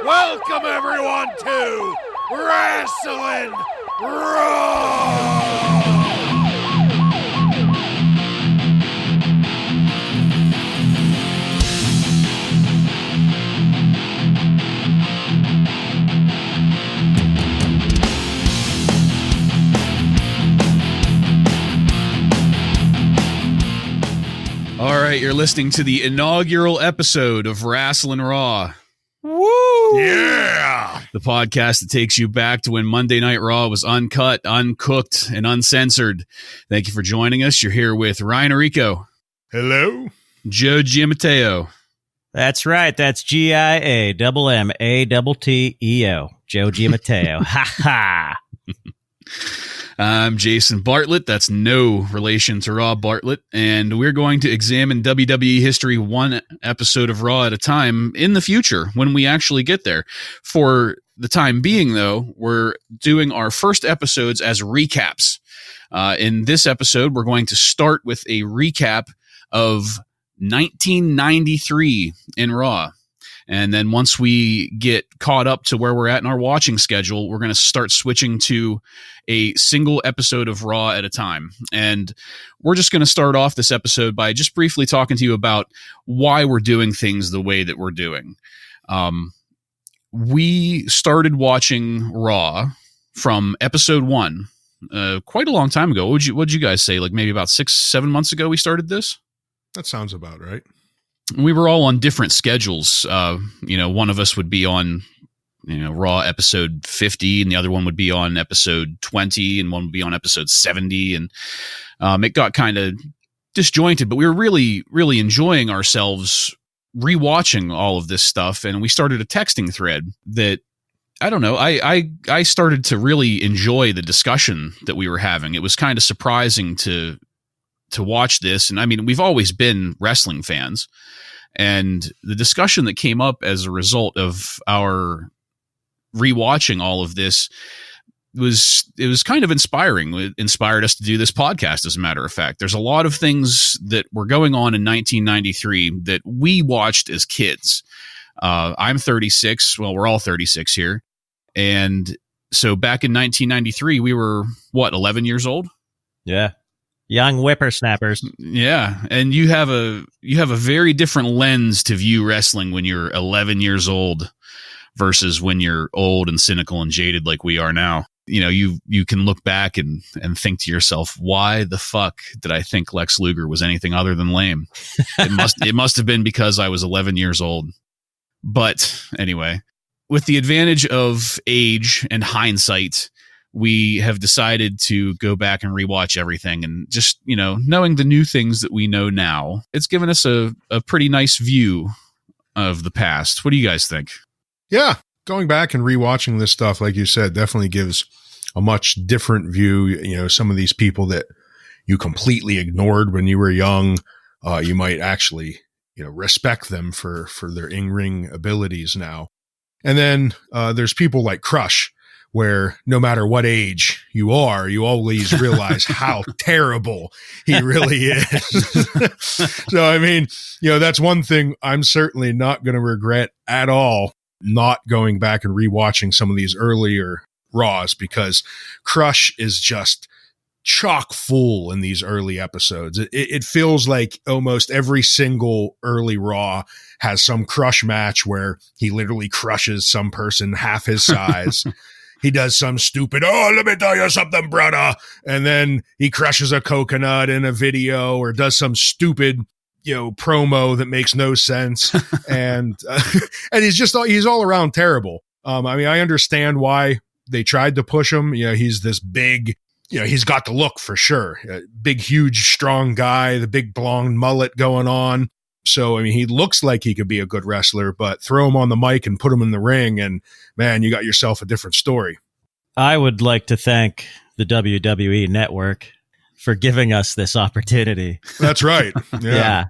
Welcome everyone to Wrasslin Raw! All right, you're listening to the inaugural episode of Wrasslin Raw. Woo! Yeah! The podcast that takes you back to when Monday Night Raw was uncut, uncooked, and uncensored. Thank you for joining us. You're here with Ryan Arico. Hello? Joe Giammatteo. That's right. That's GIAMMATTEO. Joe Giammatteo. Ha ha! I'm Jason Bartlett. That's no relation to Rob Bartlett. And we're going to examine WWE history one episode of Raw at a time in the future when we actually get there. For the time being, though, we're doing our first episodes as recaps. In this episode, we're going to start with a recap of 1993 in Raw. And then once we get caught up to where we're at in our watching schedule, we're going to start switching to a single episode of Raw at a time. And we're just going to start off this episode by just briefly talking to you about why we're doing things the way that we're doing. We started watching Raw from episode 1 quite a long time ago. What'd you guys say? Like maybe about 6-7 months ago we started this? That sounds about right. We were all on different schedules. One of us would be on, Raw episode 50, and the other one would be on episode 20, and one would be on episode 70. And it got kind of disjointed, but we were really, really enjoying ourselves rewatching all of this stuff. And we started a texting thread that, I don't know, I started to really enjoy the discussion that we were having. It was kind of surprising to watch this. And I mean, we've always been wrestling fans, and the discussion that came up as a result of our rewatching all of this was kind of inspiring. It inspired us to do this podcast. As a matter of fact, there's a lot of things that were going on in 1993 that we watched as kids. I'm 36. Well, we're all 36 here. And so back in 1993, we were 11 years old? Yeah. Young whippersnappers. Yeah, and you have a very different lens to view wrestling when you're 11 years old versus when you're old and cynical and jaded like we are now. You can look back and think to yourself, why the fuck did I think Lex Luger was anything other than lame? It must have been because I was 11 years old. But anyway, with the advantage of age and hindsight, we have decided to go back and rewatch everything, and just, knowing the new things that we know now, it's given us a pretty nice view of the past. What do you guys think? Yeah, going back and rewatching this stuff, like you said, definitely gives a much different view. Some of these people that you completely ignored when you were young, you might actually, respect them for their in-ring abilities now. And then there's people like Crush, where no matter what age you are, you always realize how terrible he really is. So, I mean, that's one thing I'm certainly not going to regret at all, not going back and rewatching some of these earlier Raws, because Crush is just chock full in these early episodes. It feels like almost every single early Raw has some Crush match where he literally crushes some person half his size. He does some stupid, let me tell you something, brother. And then he crushes a coconut in a video, or does some stupid, promo that makes no sense. And he's all around terrible. I understand why they tried to push him. He's this big, he's got the look for sure. Big, huge, strong guy, the big blonde mullet going on. So, he looks like he could be a good wrestler, but throw him on the mic and put him in the ring, and man, you got yourself a different story. I would like to thank the WWE Network for giving us this opportunity. That's right. Yeah.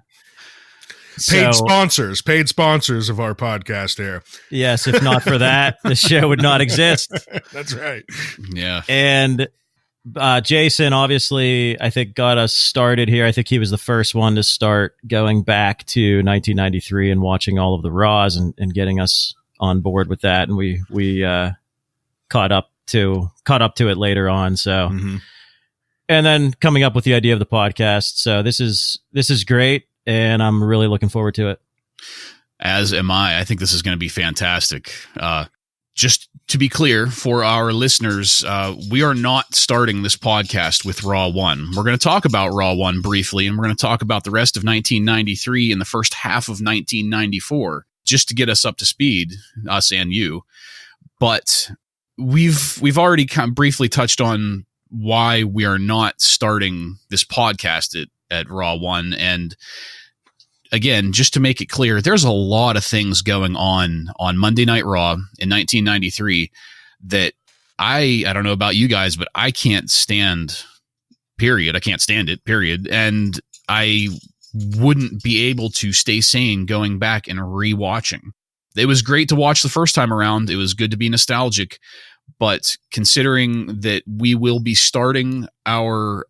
Paid sponsors of our podcast here. Yes, if not for that, the show would not exist. That's right. Yeah. And Jason, obviously, I think got us started here. I think he was the first one to start going back to 1993 and watching all of the Raws and getting us on board with that, and we caught up to it later on. So, and then coming up with the idea of the podcast. So this is great, and I'm really looking forward to it. As am I. I think this is going to be fantastic. Just to be clear for our listeners, we are not starting this podcast with Raw 1. We're going to talk about Raw 1 briefly, and we're going to talk about the rest of 1993 and the first half of 1994, just to get us up to speed, us and you. But we've already kind of briefly touched on why we are not starting this podcast at Raw 1. And again, just to make it clear, there's a lot of things going on Monday Night Raw in 1993 that I don't know about you guys, but I can't stand, period. I can't stand it, period. And I wouldn't be able to stay sane going back and rewatching. It was great to watch the first time around. It was good to be nostalgic. But considering that we will be starting our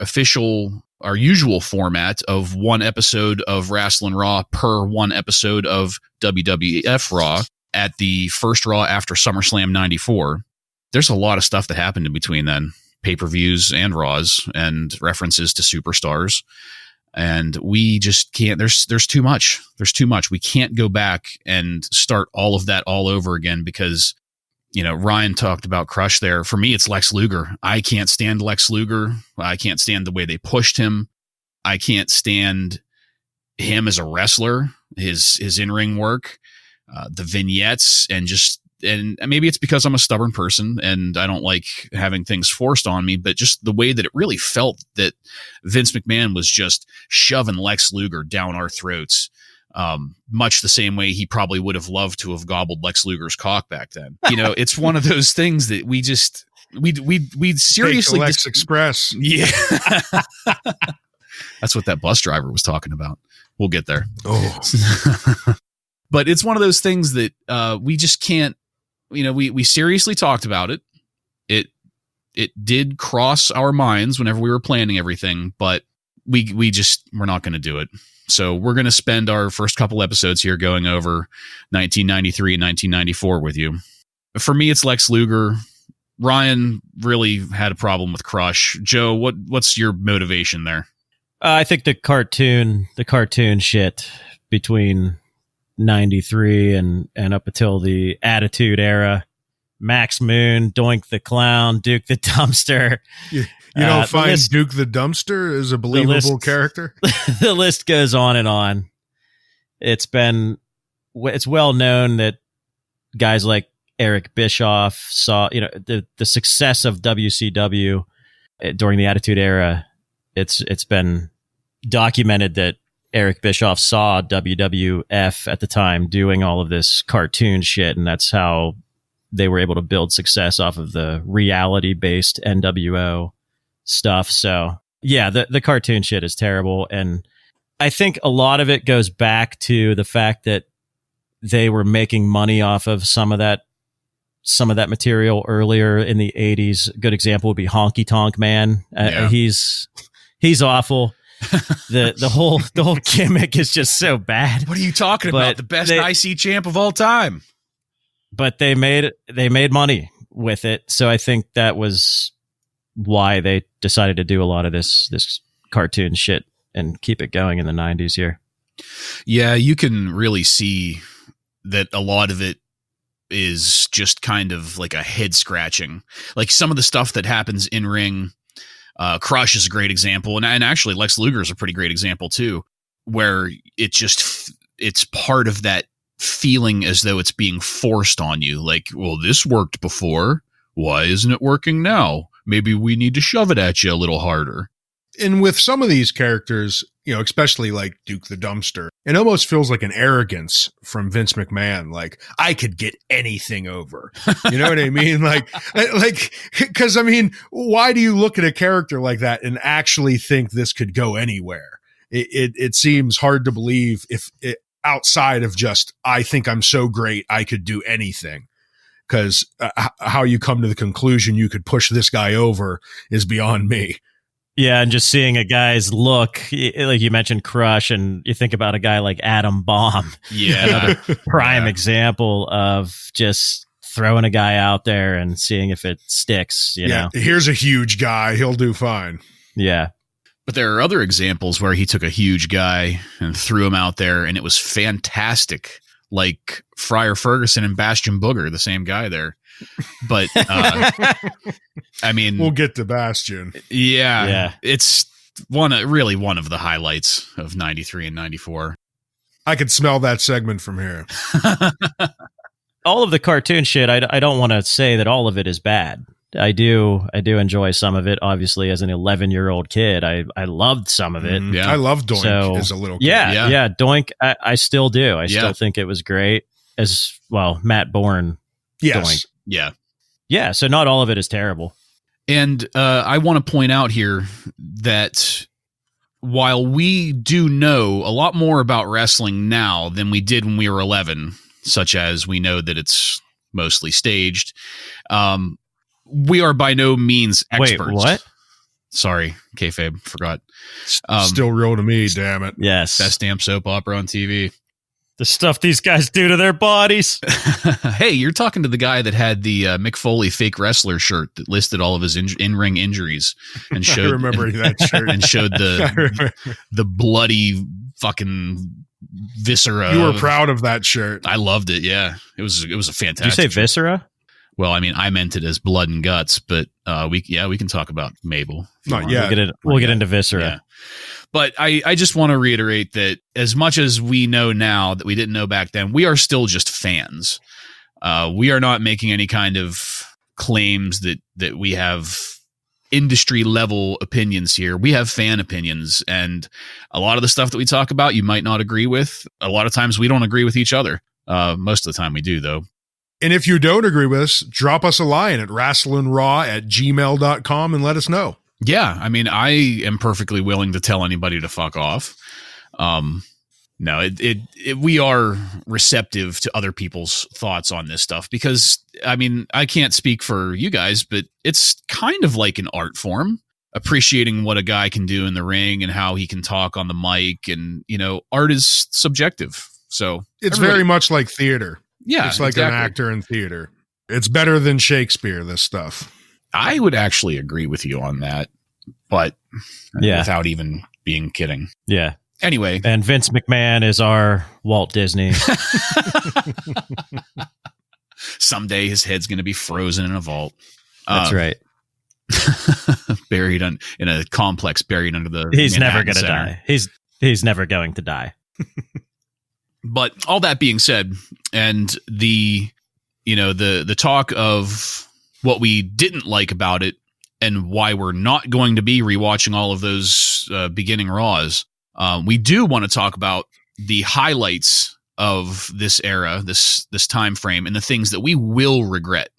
usual format of one episode of Wrasslin Raw per one episode of WWF Raw at the first Raw after SummerSlam 94, there's a lot of stuff that happened in between then. Pay-per-views and Raws and references to superstars. And we just can't, there's too much. There's too much. We can't go back and start all of that all over again because, you know, Ryan talked about Crush there. For me, it's Lex Luger. I can't stand Lex Luger. I can't stand the way they pushed him. I can't stand him as a wrestler, his in-ring work, the vignettes, and maybe it's because I'm a stubborn person and I don't like having things forced on me, but just the way that it really felt that Vince McMahon was just shoving Lex Luger down our throats. Much the same way he probably would have loved to have gobbled Lex Luger's cock back then. You know, it's one of those things that we seriously Take the Lex Express. Yeah. That's what that bus driver was talking about. We'll get there. Oh, but it's one of those things that we just can't, you know, we seriously talked about it. It did cross our minds whenever we were planning everything, but we're not going to do it. So we're going to spend our first couple episodes here going over 1993 and 1994 with you. For me, it's Lex Luger. Ryan really had a problem with Crush. Joe, what's your motivation there? I think the cartoon shit between 93 and up until the Attitude Era, Max Moon, Doink the Clown, Duke the Dumpster. You don't find Duke the Dumpster is a believable character? The list goes on and on. It's well known that guys like Eric Bischoff saw, you know, the success of WCW during the Attitude Era. It's been documented that Eric Bischoff saw WWF at the time doing all of this cartoon shit, and that's how they were able to build success off of the reality-based NWO stuff. So yeah, the cartoon shit is terrible, and I think a lot of it goes back to the fact that they were making money off of some of that material earlier in the 80s. A good example would be Honky Tonk Man. Yeah. He's awful. The whole gimmick is just so bad. What are you talking about? The best IC champ of all time. But they made money with it, so I think that was why they decided to do a lot of this cartoon shit and keep it going in the 90s here. Yeah, you can really see that a lot of it is just kind of like a head scratching. Like some of the stuff that happens in ring, Crush is a great example. And actually Lex Luger is a pretty great example too, where it's part of that feeling as though it's being forced on you. Like, well, this worked before. Why isn't it working now? Maybe we need to shove it at you a little harder. And with some of these characters, you know, especially like Duke the Dumpster, it almost feels like an arrogance from Vince McMahon. Like, I could get anything over. You know what I mean? Because I mean, why do you look at a character like that and actually think this could go anywhere? It seems hard to believe if it outside of just, I think I'm so great, I could do anything. Because how you come to the conclusion you could push this guy over is beyond me. Yeah, and just seeing a guy's look, like you mentioned Crush, and you think about a guy like Adam Bomb. Yeah. Another prime example of just throwing a guy out there and seeing if it sticks, you know? Here's a huge guy. He'll do fine. Yeah. But there are other examples where he took a huge guy and threw him out there, and it was fantastic. Like Friar Ferguson and Bastion Booger, the same guy there. But I mean, we'll get to Bastion. Yeah. It's really one of the highlights of 93 and 94. I could smell that segment from here. All of the cartoon shit, I don't want to say that all of it is bad. I do enjoy some of it. Obviously, as an 11-year-old kid, I loved some of it. Yeah, I loved Doink as a little kid. Yeah, Doink. I still do. I still think it was great. As well, Matt Bourne. Yes. Doink. Yeah. So not all of it is terrible. And I want to point out here that while we do know a lot more about wrestling now than we did when we were 11, such as we know that it's mostly staged, we are by no means experts. Wait, what? Sorry, kayfabe, forgot. Still real to me, damn it. Yes. Best damn soap opera on TV. The stuff these guys do to their bodies. Hey, you're talking to the guy that had the Mick Foley fake wrestler shirt that listed all of his in-ring injuries and showed. I remember that shirt and showed the bloody fucking viscera. You were proud of that shirt. I loved it. Yeah, it was a fantastic. Did you say viscera? Well, I mean, I meant it as blood and guts, but we can talk about Mabel. Not yet. We'll get into viscera. Yeah. But I just want to reiterate that as much as we know now that we didn't know back then, we are still just fans. We are not making any kind of claims that we have industry level opinions here. We have fan opinions, and a lot of the stuff that we talk about, you might not agree with. A lot of times we don't agree with each other. Most of the time we do, though. And if you don't agree with us, drop us a line at wrastlingraw@gmail.com and let us know. Yeah, I mean, I am perfectly willing to tell anybody to fuck off. No, we are receptive to other people's thoughts on this stuff because, I mean, I can't speak for you guys, but it's kind of like an art form, appreciating what a guy can do in the ring and how he can talk on the mic. And, you know, art is subjective. So it's very much like theater. Yeah, it's like an actor in theater. It's better than Shakespeare, this stuff. I would actually agree with you on that, but without even being kidding. Yeah. Anyway. And Vince McMahon is our Walt Disney. Someday his head's going to be frozen in a vault. That's right. Buried in a complex buried under the He's Manhattan never going to Center. die. He's never going to die. But all that being said, and the talk of what we didn't like about it and why we're not going to be rewatching all of those beginning Raws, we do want to talk about the highlights of this era, this time frame, and the things that we will regret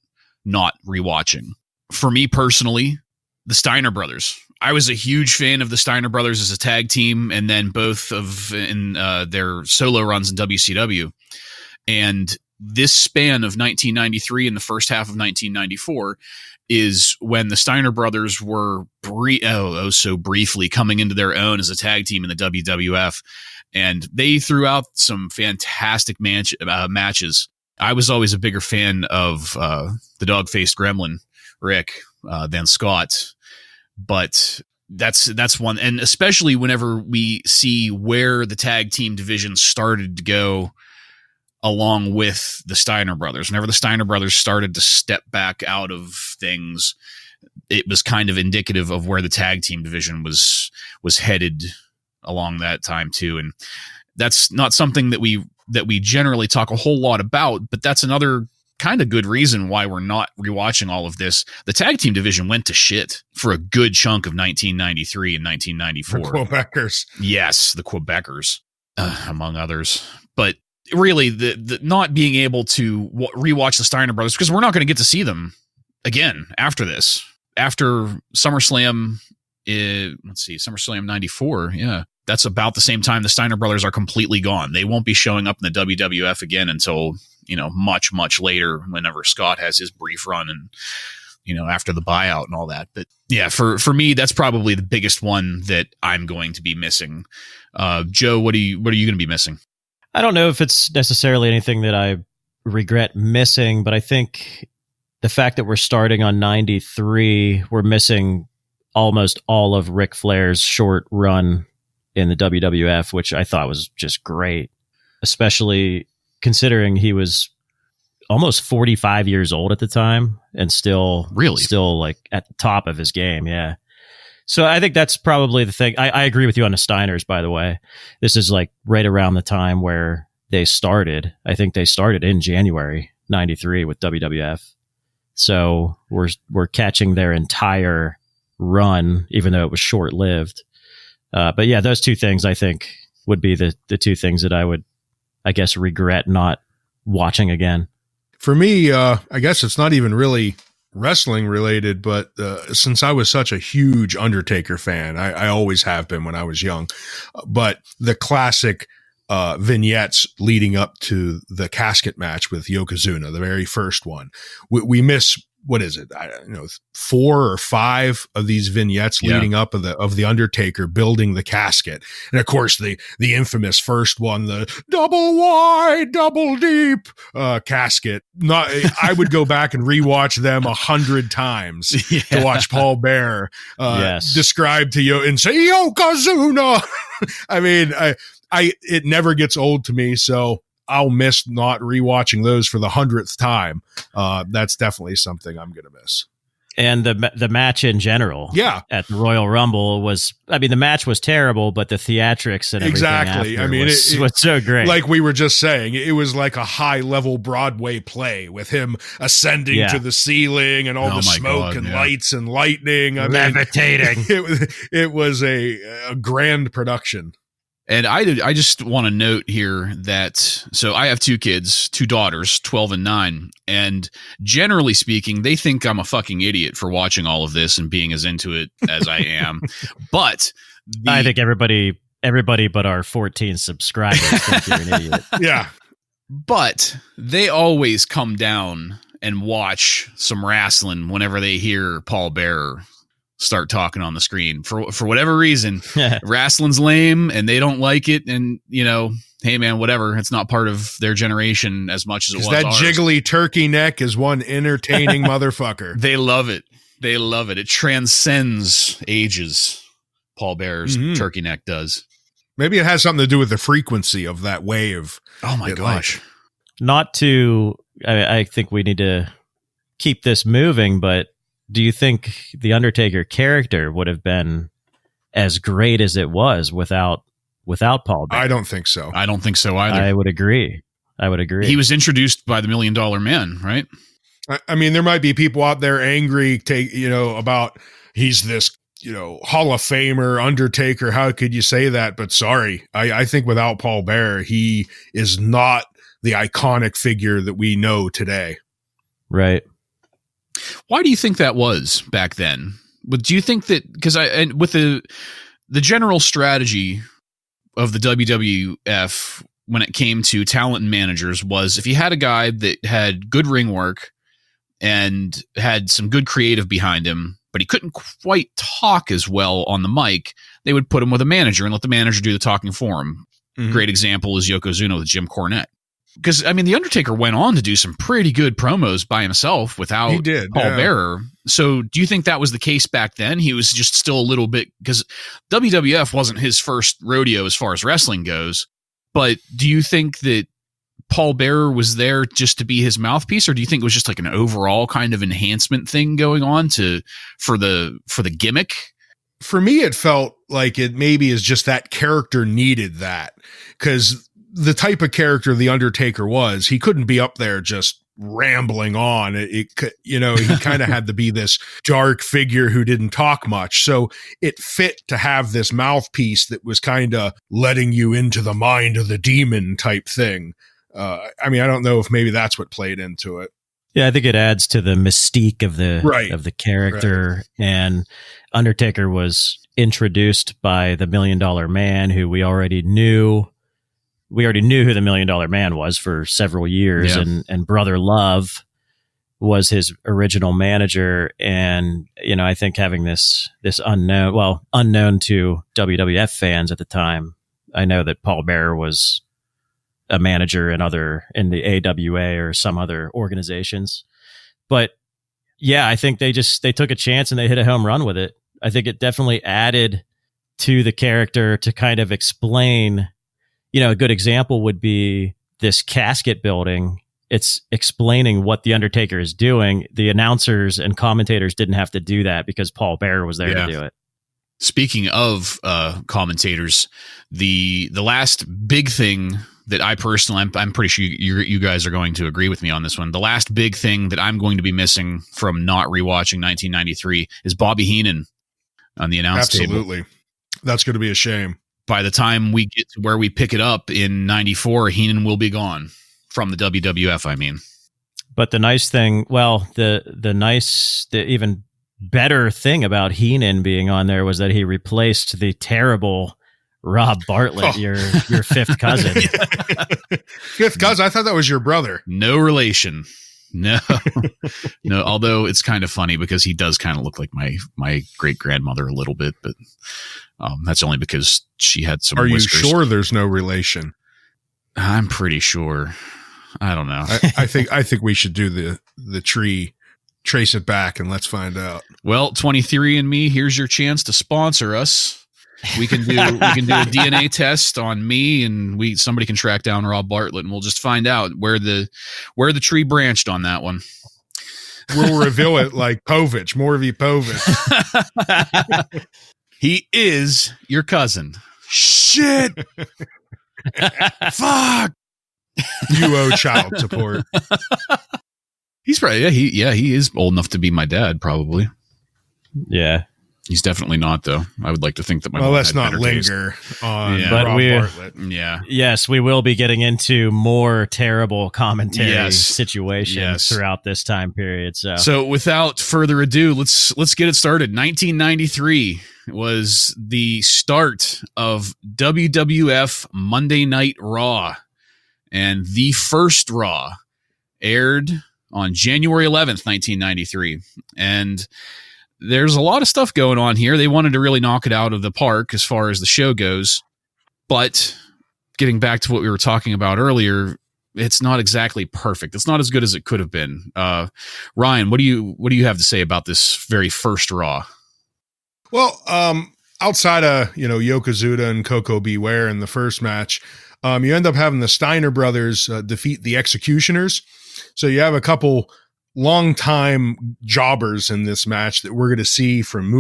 not rewatching. For me personally, the Steiner brothers. I was a huge fan of the Steiner brothers as a tag team, and then both in their solo runs in WCW. And this span of 1993 and the first half of 1994 is when the Steiner brothers were so briefly coming into their own as a tag team in the WWF. And they threw out some fantastic matches. I was always a bigger fan of the dog-faced gremlin, Rick, than Scott. But that's one. And especially whenever we see where the tag team division started to go along with the Steiner brothers. Whenever the Steiner brothers started to step back out of things, it was kind of indicative of where the tag team division was headed along that time too. And that's not something that we generally talk a whole lot about, but that's another kind of good reason why we're not rewatching all of this. The tag team division went to shit for a good chunk of 1993 and 1994. The Quebecers. Yes, the Quebecers, among others. But really, the not being able to rewatch the Steiner brothers, because we're not going to get to see them again after this. After SummerSlam, SummerSlam 94, yeah. That's about the same time the Steiner brothers are completely gone. They won't be showing up in the WWF again until, much, much later, whenever Scott has his brief run in, after the buyout and all that. But yeah, for me, that's probably the biggest one that I'm going to be missing. Joe, what are you going to be missing? I don't know if it's necessarily anything that I regret missing, but I think the fact that we're starting on 93, we're missing almost all of Ric Flair's short run in the WWF, which I thought was just great, especially considering he was almost 45 years old at the time and still like at the top of his game. Yeah. So I think that's probably the thing. I agree with you on the Steiners, by the way. This is like right around the time where they started. I think they started in January 93 with WWF. So we're catching their entire run, even though it was short lived. But yeah, those two things I think would be the two things that I would, I guess, regret not watching again. For me, I guess it's not even really wrestling related, but since I was such a huge Undertaker fan, I always have been when I was young, but the classic vignettes leading up to the casket match with Yokozuna, the very first one, we miss, what is it? 4 or 5 of these vignettes leading up of the Undertaker building the casket. And of course the infamous first one, the double wide, double deep casket. I would go back and rewatch them 100 times to watch Paul Bearer describe to you and say Yokozuna. I mean, it never gets old to me. So I'll miss not rewatching those for the 100th time. That's definitely something I'm going to miss. And the match in general, at the Royal Rumble was, the match was terrible, but the theatrics and everything after was so great. Like we were just saying, it was like a high level Broadway play with him ascending to the ceiling and all the smoke and lights and lightning. Levitating. It was a grand production. And I just want to note here that, so I have 2 kids, 2 daughters, 12 and 9. And generally speaking, they think I'm a fucking idiot for watching all of this and being as into it as I am. But I think everybody but our 14 subscribers think you're an idiot. Yeah. But they always come down and watch some wrestling whenever they hear Paul Bearer start talking on the screen for whatever reason. Wrestling's lame and they don't like it, and hey man, whatever, it's not part of their generation as much as it was that ours. Jiggly turkey neck is one entertaining motherfucker. They love it. It transcends ages. Paul Bearer's turkey neck does. Maybe it has something to do with the frequency of that wave. Oh my gosh. Not to I think we need to keep this moving, but do you think the Undertaker character would have been as great as it was without Paul Bearer? I don't think so. I don't think so either. I would agree. He was introduced by the $1 Million Man, right? I mean, there might be people out there angry, about he's this, Hall of Famer, Undertaker. How could you say that? But sorry, I think without Paul Bearer, he is not the iconic figure that we know today. Right. Why do you think that was back then? But do you think that with the general strategy of the WWF when it came to talent and managers was, if you had a guy that had good ring work and had some good creative behind him, but he couldn't quite talk as well on the mic, they would put him with a manager and let the manager do the talking for him. Mm-hmm. Great example is Yokozuna with Jim Cornette. Because, The Undertaker went on to do some pretty good promos by himself without Paul Bearer. So do you think that was the case back then? He was just still a little bit, because WWF wasn't his first rodeo as far as wrestling goes. But do you think that Paul Bearer was there just to be his mouthpiece, or do you think it was just like an overall kind of enhancement thing going on for the gimmick? For me, it felt like it maybe is just that character needed that, because the type of character the Undertaker was, he couldn't be up there just rambling on. He kind of had to be this dark figure who didn't talk much. So it fit to have this mouthpiece that was kind of letting you into the mind of the demon type thing. I don't know if maybe that's what played into it. Yeah, I think it adds to the mystique of the character. Right. And Undertaker was introduced by the $1 Million Man, who we already knew. We already knew who the $1 Million Man was for several years, and Brother Love was his original manager. And, I think having this unknown to WWF fans at the time, I know that Paul Bearer was a manager in the AWA or some other organizations. But yeah, I think they took a chance and they hit a home run with it. I think it definitely added to the character to kind of explain, a good example would be this casket building. It's explaining what the Undertaker is doing. The announcers and commentators didn't have to do that because Paul Bearer was there to do it. Speaking of commentators, the last big thing that I personally, I'm pretty sure you guys are going to agree with me on this one. The last big thing that I'm going to be missing from not rewatching 1993 is Bobby Heenan on the announce table. Absolutely. That's going to be a shame. By the time we get to where we pick it up in 94, Heenan will be gone from the WWF, I mean. But the nice thing, the even better thing about Heenan being on there was that he replaced the terrible Rob Bartlett, your fifth cousin. Fifth cousin? I thought that was your brother. No relation. No. Although it's kind of funny because he does kind of look like my great grandmother a little bit, but that's only because she had some whiskers. Are you sure there's no relation? I'm pretty sure. I don't know. I think we should do the tree, trace it back, and let's find out. Well, 23andMe, here's your chance to sponsor us. We can do a DNA test on me, and somebody can track down Rob Bartlett, and we'll just find out where the tree branched on that one. We'll reveal it like Povich, Morvie Povich. He is your cousin. Shit. Fuck. You owe child support. He's probably he is old enough to be my dad, probably. Yeah. He's definitely not, though. I would like to think that my mom let's had not better linger taste. on but Rob Bartlett. Yeah. Yes, we will be getting into more terrible commentary situations throughout this time period. So without further ado, let's get it started. 1993 was the start of WWF Monday Night Raw, and the first Raw aired on January 11th, 1993, and there's a lot of stuff going on here. They wanted to really knock it out of the park as far as the show goes. But getting back to what we were talking about earlier, it's not exactly perfect. It's not as good as it could have been. Ryan, what do you have to say about this very first Raw? Well, outside of, Yokozuna and Koko Beware in the first match, you end up having the Steiner brothers defeat the Executioners. So you have a couple long-time jobbers in this match that we're going to see from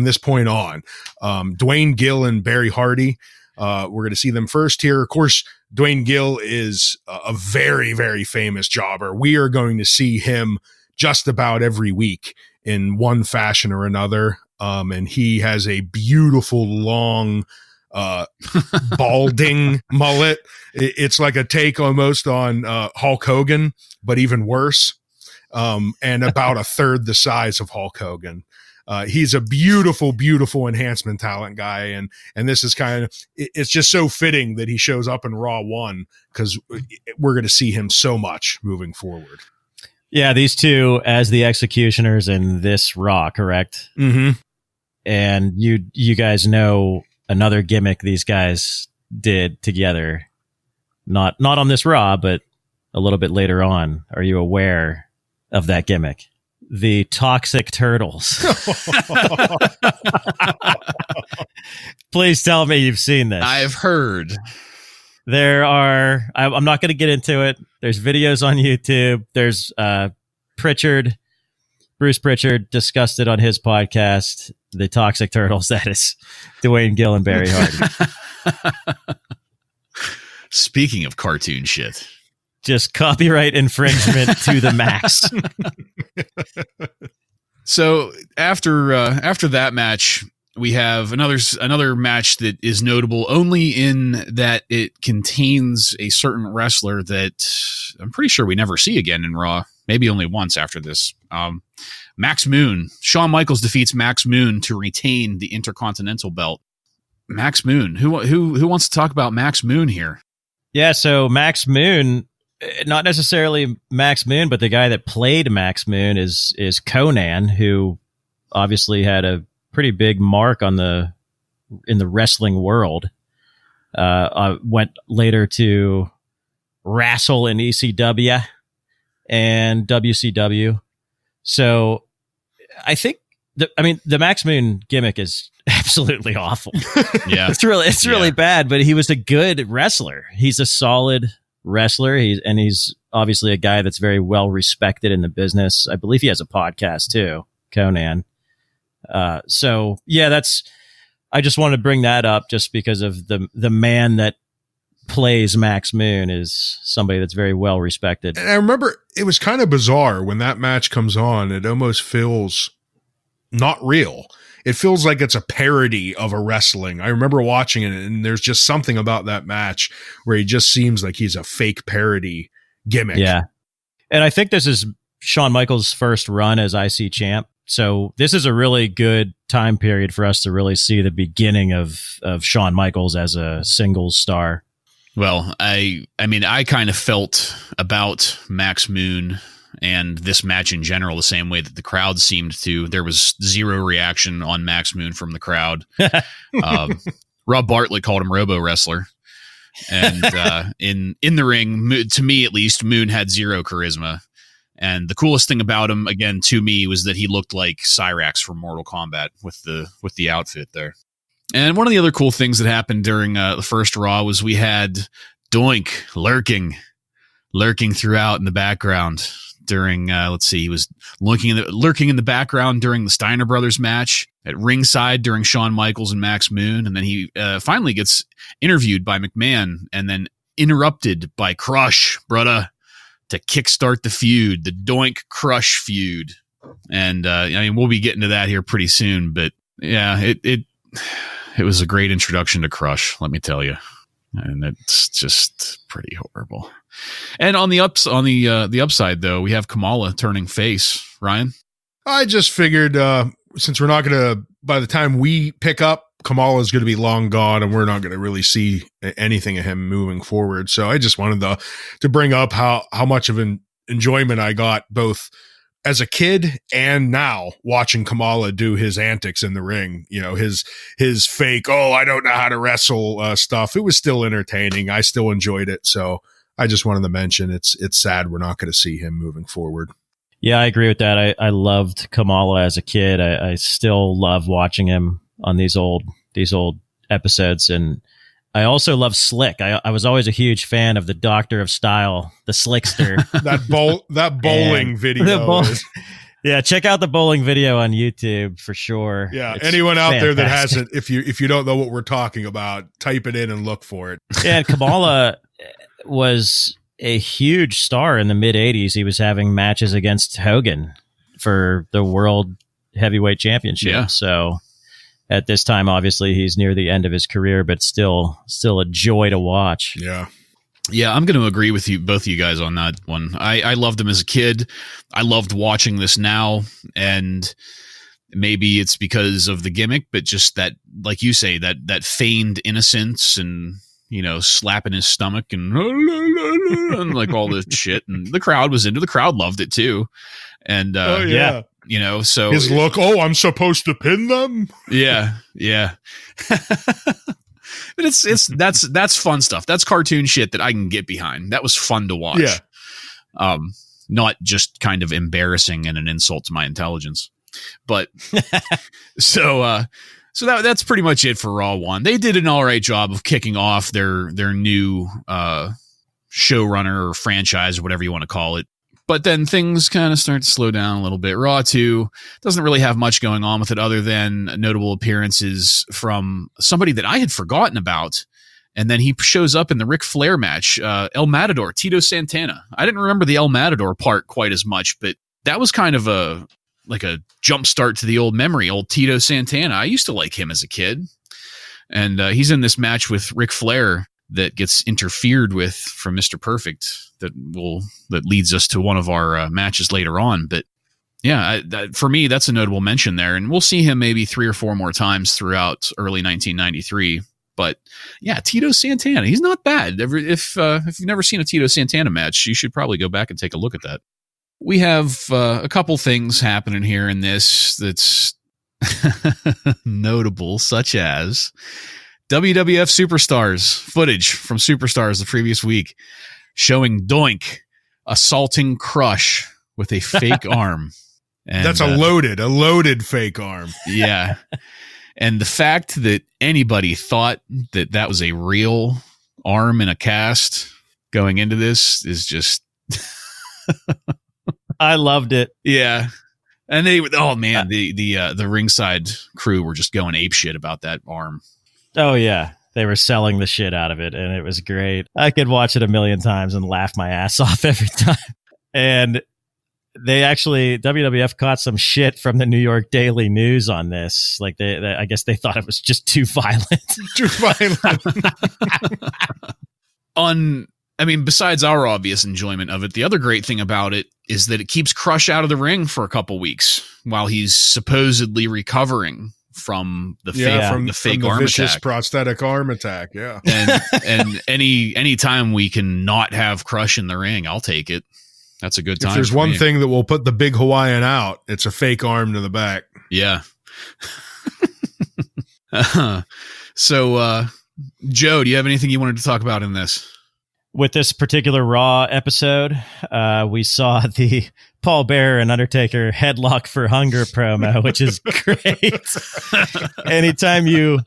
this point on. Dwayne Gill and Barry Hardy. We're going to see them first here. Of course, Dwayne Gill is a very, very famous jobber. We are going to see him just about every week in one fashion or another. And he has a beautiful, long, balding mullet. It's like a take almost on Hulk Hogan, but even worse. And about a third the size of Hulk Hogan. He's a beautiful, beautiful enhancement talent guy. And this is it's just so fitting that he shows up in Raw 1 because we're going to see him so much moving forward. Yeah, these two as the Executioners in this Raw, correct? Mm-hmm. And you guys know another gimmick these guys did together. Not on this Raw, but a little bit later on. Are you aware of that gimmick? The Toxic Turtles. Please tell me you've seen this. I've heard. There are, I'm not going to get into it. There's videos on YouTube. There's Bruce Pritchard discussed it on his podcast, The Toxic Turtles. That is Dwayne Gill and Barry Hardy. Speaking of cartoon shit. Just copyright infringement to the max. So after that match, we have another match that is notable only in that it contains a certain wrestler that I'm pretty sure we never see again in Raw. Maybe only once after this. Max Moon. Shawn Michaels defeats Max Moon to retain the Intercontinental belt. Max Moon. Who wants to talk about Max Moon here? Yeah, so Max Moon not necessarily Max Moon, but the guy that played Max Moon is Conan, who obviously had a pretty big mark in the wrestling world. Went later to wrestle in ECW and WCW. So I think the Max Moon gimmick is absolutely awful. Yeah. It's really bad, but he was a good wrestler. He's a solid wrestler. He's obviously a guy that's very well respected in the business. I believe he has a podcast too, Conan. So yeah, I just wanted to bring that up just because of the man that plays Max Moon is somebody that's very well respected. And I remember it was kind of bizarre when that match comes on. It almost feels not real. It feels like it's a parody of a wrestling. I remember watching it, and there's just something about that match where he just seems like he's a fake parody gimmick. Yeah. And I think this is Shawn Michaels' first run as IC champ. So this is a really good time period for us to really see the beginning of Shawn Michaels as a singles star. Well, I mean, I kind of felt about Max Moon and this match in general the same way that the crowd seemed to. There was zero reaction on Max Moon from the crowd. Rob Bartlett called him Robo Wrestler. And in the ring, to me at least, Moon had zero charisma. And the coolest thing about him, again, to me, was that he looked like Cyrax from Mortal Kombat with the outfit there. And one of the other cool things that happened during the first Raw was we had Doink lurking throughout in the background during, he was lurking in the background during the Steiner Brothers match, at ringside during Shawn Michaels and Max Moon, and then he finally gets interviewed by McMahon and then interrupted by Crush, brother, to kickstart the feud, the Doink Crush feud. And I mean, we'll be getting to that here pretty soon, but yeah, it was a great introduction to Crush, let me tell you. And it's just pretty horrible. And on the upside though, we have Kamala turning face. Ryan? I just figured since we're not going to, by the time we pick up, Kamala is going to be long gone and we're not going to really see anything of him moving forward. So I just wanted to bring up how much of an enjoyment I got both as a kid and now watching Kamala do his antics in the ring, you know, his fake, I don't know how to wrestle stuff. It was still entertaining. I still enjoyed it. So I just wanted to mention it's sad we're not going to see him moving forward. Yeah, I agree with that. I loved Kamala as a kid. I still love watching him on these old episodes. And I also love Slick. I was always a huge fan of the Doctor of Style, the Slickster. that bowling video. Yeah, check out the bowling video on YouTube for sure. Yeah, it's anyone out fantastic. there that hasn't, if you don't know what we're talking about, type it in and look for it. Yeah, Kamala was a huge star in the mid 80s. He was having matches against Hogan for the World Heavyweight Championship. Yeah. So at this time, obviously, he's near the end of his career, but still a joy to watch. Yeah. Yeah, I'm going to agree with you, both of you guys on that one. I loved him as a kid. I loved watching this now, and maybe it's because of the gimmick, but just that, like you say, that feigned innocence and, you know, slapping his stomach and like all this shit. And the crowd was into. The crowd loved it too. And yeah. You know, so his look, I'm supposed to pin them. Yeah. But that's fun stuff. That's cartoon shit that I can get behind. That was fun to watch. Yeah. Not just kind of embarrassing and an insult to my intelligence. But so that's pretty much it for Raw 1. They did an all right job of kicking off their new showrunner or franchise or whatever you want to call it. But then things kind of start to slow down a little bit. Raw 2 doesn't really have much going on with it other than notable appearances from somebody that I had forgotten about. And then he shows up in the Ric Flair match, El Matador, Tito Santana. I didn't remember the El Matador part quite as much, but that was kind of a jump start to the old memory, old Tito Santana. I used to like him as a kid. And he's in this match with Ric Flair that gets interfered with from Mr. Perfect that leads us to one of our matches later on. But yeah, for me, that's a notable mention there. And we'll see him maybe 3 or 4 more times throughout early 1993. But yeah, Tito Santana, he's not bad. If you've never seen a Tito Santana match, you should probably go back and take a look at that. We have a couple things happening here in this that's notable, such as WWF Superstars footage from Superstars the previous week showing Doink assaulting Crush with a fake arm. And that's a loaded fake arm. Yeah. And the fact that anybody thought that that was a real arm in a cast going into this is just... I loved it. Yeah. And the ringside crew were just going apeshit about that arm. Oh, yeah. They were selling the shit out of it, and it was great. I could watch it a million times and laugh my ass off every time. And they actually, WWF caught some shit from the New York Daily News on this. Like, I guess they thought it was just too violent. Too violent. Besides our obvious enjoyment of it, the other great thing about it is that it keeps Crush out of the ring for a couple weeks while he's supposedly recovering from the fake arm vicious attack, prosthetic arm attack. Yeah, and any time we can not have Crush in the ring, I'll take it. That's a good time. If there's one thing that will put the big Hawaiian out, it's a fake arm to the back. Yeah. So, Joe, do you have anything you wanted to talk about in this? With this particular Raw episode, we saw the Paul Bearer and Undertaker headlock for hunger promo, which is great. Anytime you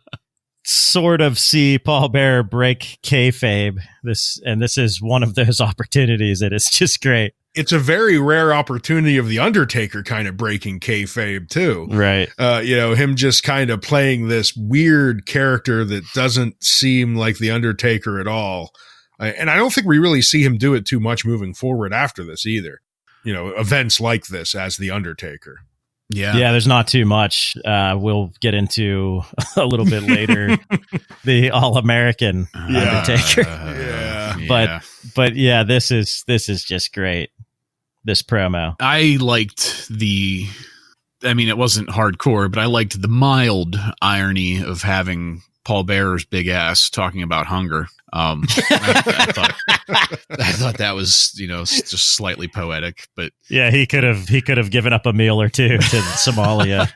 sort of see Paul Bearer break kayfabe, this is one of those opportunities that is just great. It's a very rare opportunity of the Undertaker kind of breaking kayfabe too. Right. Him just kind of playing this weird character that doesn't seem like the Undertaker at all. And I don't think we really see him do it too much moving forward after this either. Events like this as the Undertaker. Yeah. Yeah, there's not too much. We'll get into a little bit later the All-American Undertaker. But yeah, this is just great. This promo. I liked it wasn't hardcore, but I liked the mild irony of having Paul Bearer's big ass talking about hunger. I thought that was, just slightly poetic, but yeah, he could have given up a meal or two to Somalia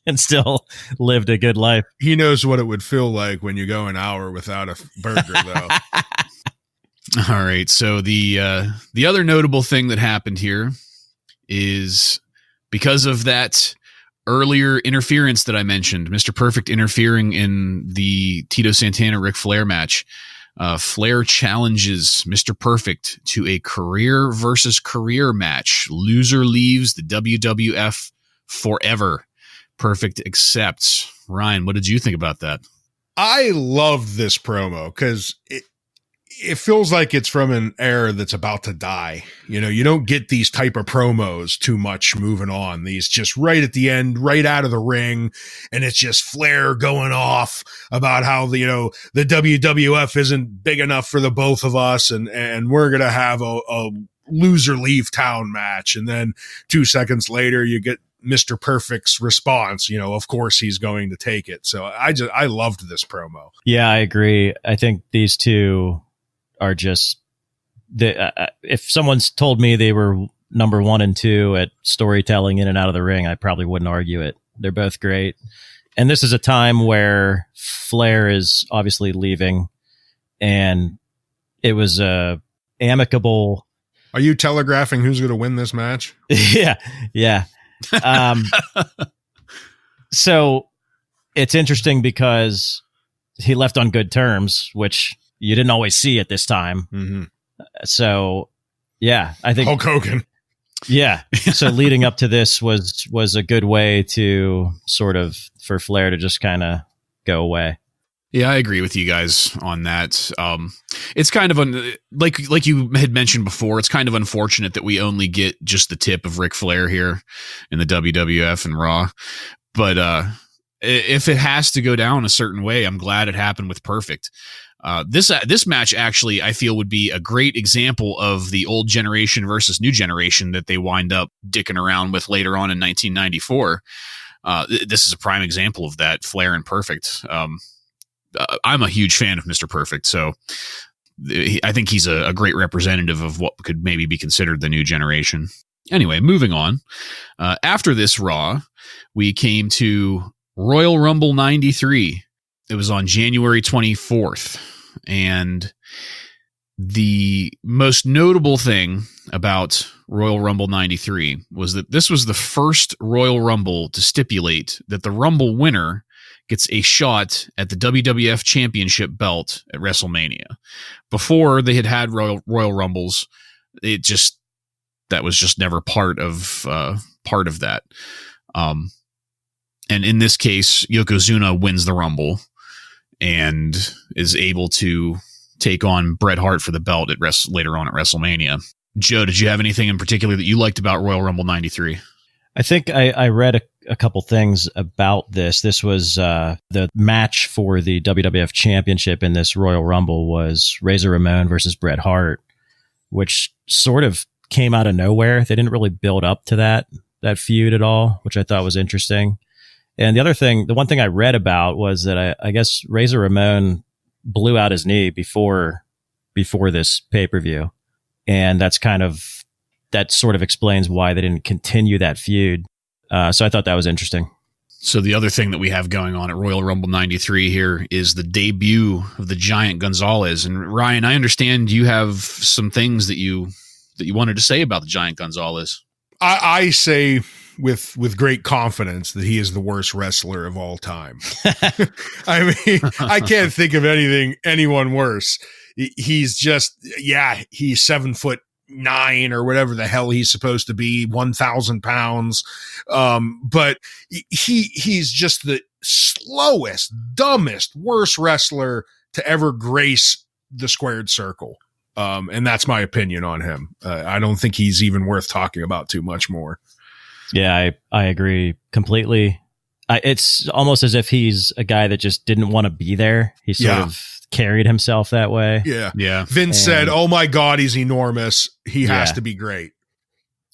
and still lived a good life. He knows what it would feel like when you go an hour without a burger, though. All right. So the other notable thing that happened here is because of that earlier interference that I mentioned, Mr. Perfect interfering in the Tito Santana Ric Flair match. Flair challenges Mr. Perfect to a career versus career match. Loser leaves the WWF forever. Perfect accepts. Ryan, what did you think about that? I loved this promo because it feels like it's from an era that's about to die. You don't get these type of promos too much moving on. These just right at the end, right out of the ring. And it's just Flair going off about how, the WWF isn't big enough for the both of us. And we're going to have a loser leave town match. And then 2 seconds later, you get Mr. Perfect's response, of course he's going to take it. So I loved this promo. Yeah, I agree. I think these two are just if someone's told me they were number 1 and 2 at storytelling in and out of the ring, I probably wouldn't argue it. They're both great. And this is a time where Flair is obviously leaving, and it was a amicable. Are you telegraphing who's going to win this match? Yeah. So it's interesting because he left on good terms, which you didn't always see at this time. Mm-hmm. So, yeah, I think Hulk Hogan. Yeah. So leading up to this was a good way to sort of for Flair to just kind of go away. Yeah, I agree with you guys on that. It's kind of like you had mentioned before. It's kind of unfortunate that we only get just the tip of Ric Flair here in the WWF and Raw. But if it has to go down a certain way, I'm glad it happened with Perfect. This match actually, I feel, would be a great example of the old generation versus new generation that they wind up dicking around with later on in 1994. This is a prime example of that, Flair and Perfect. I'm a huge fan of Mr. Perfect, so I think he's a great representative of what could maybe be considered the new generation. Anyway, moving on. After this Raw, we came to Royal Rumble 93. It was on January 24th. And the most notable thing about Royal Rumble 93 was that this was the first Royal Rumble to stipulate that the Rumble winner gets a shot at the WWF Championship belt at WrestleMania. Before they had Royal Rumbles, that was just never part of that. And in this case, Yokozuna wins the Rumble and is able to take on Bret Hart for the belt later on at WrestleMania. Joe, did you have anything in particular that you liked about Royal Rumble 93? I think I read a couple things about this. This was the match for the WWF Championship in this Royal Rumble was Razor Ramon versus Bret Hart, which sort of came out of nowhere. They didn't really build up to that feud at all, which I thought was interesting. And the one thing I read about was that I guess Razor Ramon blew out his knee before this pay-per-view. And that sort of explains why they didn't continue that feud. So I thought that was interesting. So the other thing that we have going on at Royal Rumble 93 here is the debut of the Giant Gonzalez. And Ryan, I understand you have some things that you wanted to say about the Giant Gonzalez. I say with great confidence that he is the worst wrestler of all time. I mean, I can't think of anyone worse. He's just, he's 7'9" or whatever the hell he's supposed to be, 1,000 pounds. But he's just the slowest, dumbest, worst wrestler to ever grace the squared circle. And that's my opinion on him. I don't think he's even worth talking about too much more. Yeah, I agree completely. It's almost as if he's a guy that just didn't want to be there. He sort of carried himself that way. Yeah. Vince said, "Oh my God, he's enormous. He has to be great."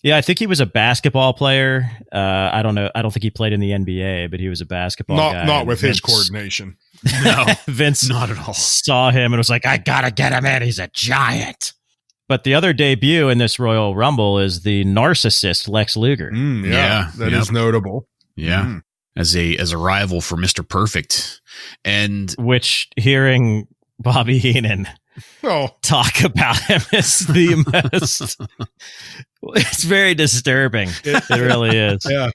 Yeah, I think he was a basketball player. I don't know. I don't think he played in the NBA, but he was a basketball guy. Not with his coordination. No, Vince not at all. Saw him and was like, "I gotta get him in. He's a giant." But the other debut in this Royal Rumble is the narcissist Lex Luger. That is notable. Yeah, as a rival for Mr. Perfect, and which hearing Bobby Heenan talk about him is the most. It's very disturbing. It really is. Yeah.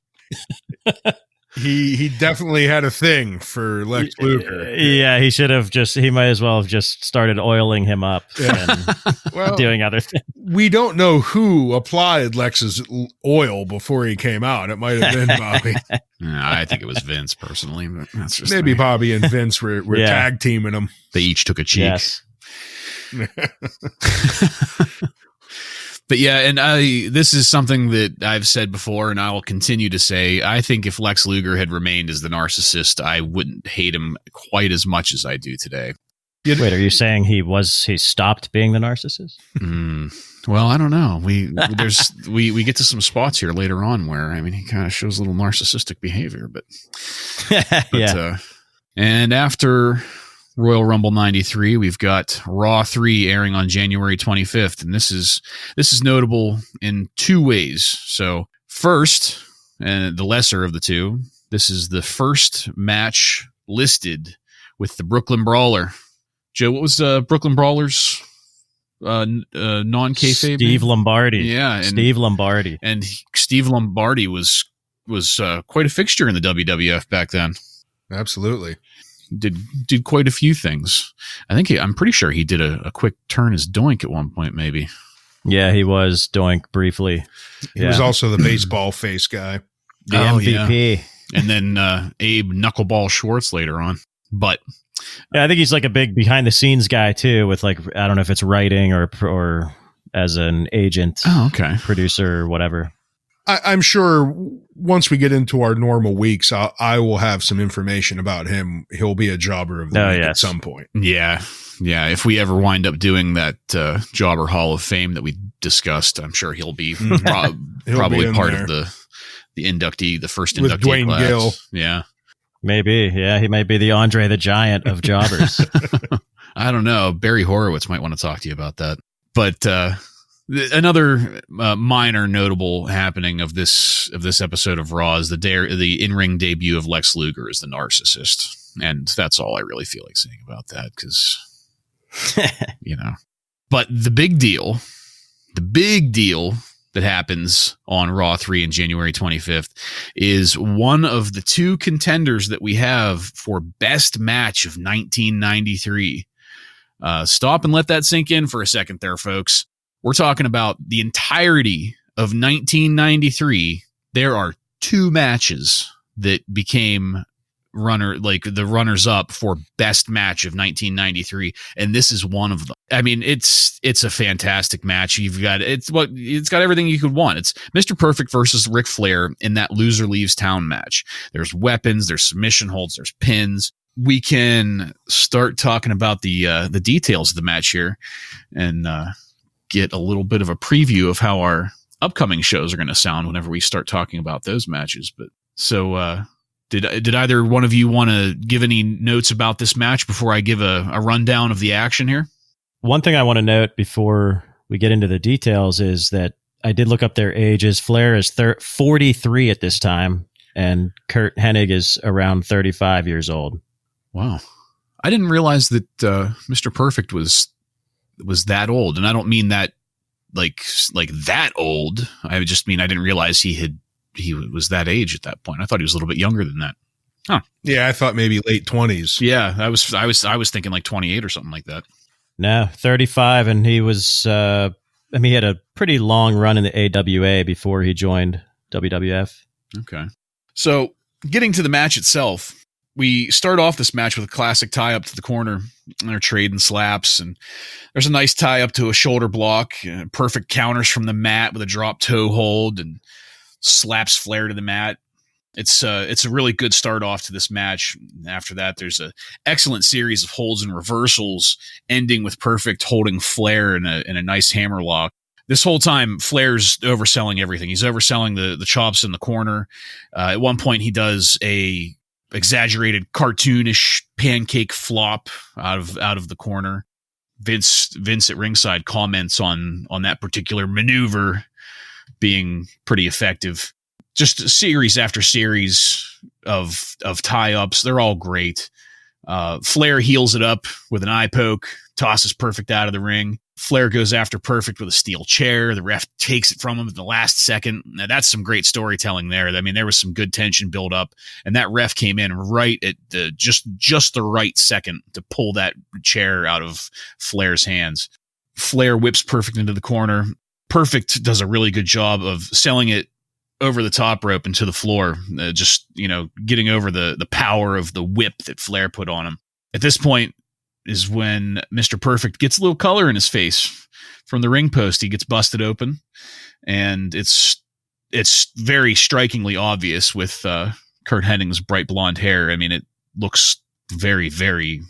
He definitely had a thing for Lex Luger. Yeah, he might as well have just started oiling him up and doing other things. We don't know who applied Lex's oil before he came out. It might have been Bobby. I think it was Vince personally, but that's just maybe Bobby and Vince were tag teaming him. They each took a cheek. Yes. But yeah, and this is something that I've said before, and I will continue to say. I think if Lex Luger had remained as the narcissist, I wouldn't hate him quite as much as I do today. Wait, are you saying he stopped being the narcissist? Well, I don't know. We get to some spots here later on where he kind of shows a little narcissistic behavior, but yeah. And after Royal Rumble 93, we've got Raw 3 airing on January 25th, and this is notable in two ways. So first, and the lesser of the two, this is the first match listed with the Brooklyn Brawler. Joe, what was Brooklyn Brawler's non-kayfabe? Steve Lombardi. Yeah, Steve Lombardi. And Steve Lombardi was quite a fixture in the WWF back then. Absolutely. Did quite a few things. I'm pretty sure he did a quick turn as Doink at one point, maybe. Yeah, he was Doink briefly. He was also the baseball face guy. The MVP. Yeah. And then Abe Knuckleball Schwartz later on. But yeah, I think he's like a big behind the scenes guy too, with like, I don't know if it's writing or as an agent, producer or whatever. I'm sure once we get into our normal weeks, I will have some information about him. He'll be a jobber of the week at some point. Yeah. Yeah. If we ever wind up doing that Jobber Hall of Fame that we discussed, I'm sure he'll be probably part of the inductee, the first inductee with Dwayne class. Gill. Yeah. Maybe. Yeah, he might be the Andre the Giant of jobbers. I don't know. Barry Horowitz might want to talk to you about that. But another minor notable happening of this episode of Raw is the in-ring debut of Lex Luger as the narcissist. And that's all I really feel like saying about that because, But the big deal that happens on Raw 3 on January 25th is one of the two contenders that we have for best match of 1993. Stop and let that sink in for a second there, folks. We're talking about the entirety of 1993. There are two matches that became the runners up for best match of 1993, and this is one of them. I mean, it's a fantastic match. It's got everything you could want. It's Mr. Perfect versus Ric Flair in that loser leaves town match. There's weapons, there's submission holds, there's pins. We can start talking about the details of the match here and get a little bit of a preview of how our upcoming shows are going to sound whenever we start talking about those matches. But so did either one of you want to give any notes about this match before I give a rundown of the action here? One thing I want to note before we get into the details is that I did look up their ages. Flair is 43 at this time, and Kurt Hennig is around 35 years old. Wow. I didn't realize that Mr. Perfect was that old. And I don't mean that like that old. I just mean I didn't realize he was that age at that point. I thought he was a little bit younger than that. Huh. Yeah, I thought maybe late 20s. Yeah, I was thinking like 28 or something like that. No, 35, and he was he had a pretty long run in the AWA before he joined WWF. Okay. So, getting to the match itself, we start off this match with a classic tie-up to the corner. They're trading slaps, and there's a nice tie-up to a shoulder block. Perfect counters from the mat with a drop toe hold and slaps Flair to the mat. It's a really good start off to this match. After that, there's an excellent series of holds and reversals, ending with Perfect holding Flair in a nice hammerlock. This whole time, Flair's overselling everything. He's overselling the chops in the corner. At one point, he does a exaggerated cartoonish pancake flop out of the corner. Vince at ringside comments on that particular maneuver being pretty effective. Just series after series of tie-ups. They're all great. Flair heals it up with an eye poke, tosses Perfect out of the ring. Flair goes after Perfect with a steel chair. The ref takes it from him at the last second. Now, that's some great storytelling there. I mean, there was some good tension build up, and that ref came in right at the just the right second to pull that chair out of Flair's hands. Flair whips Perfect into the corner. Perfect does a really good job of selling it over the top rope and to the floor, getting over the power of the whip that Flair put on him. At this point is when Mr. Perfect gets a little color in his face from the ring post. He gets busted open, and it's very strikingly obvious with Kurt Hennig's bright blonde hair. I mean, it looks very, very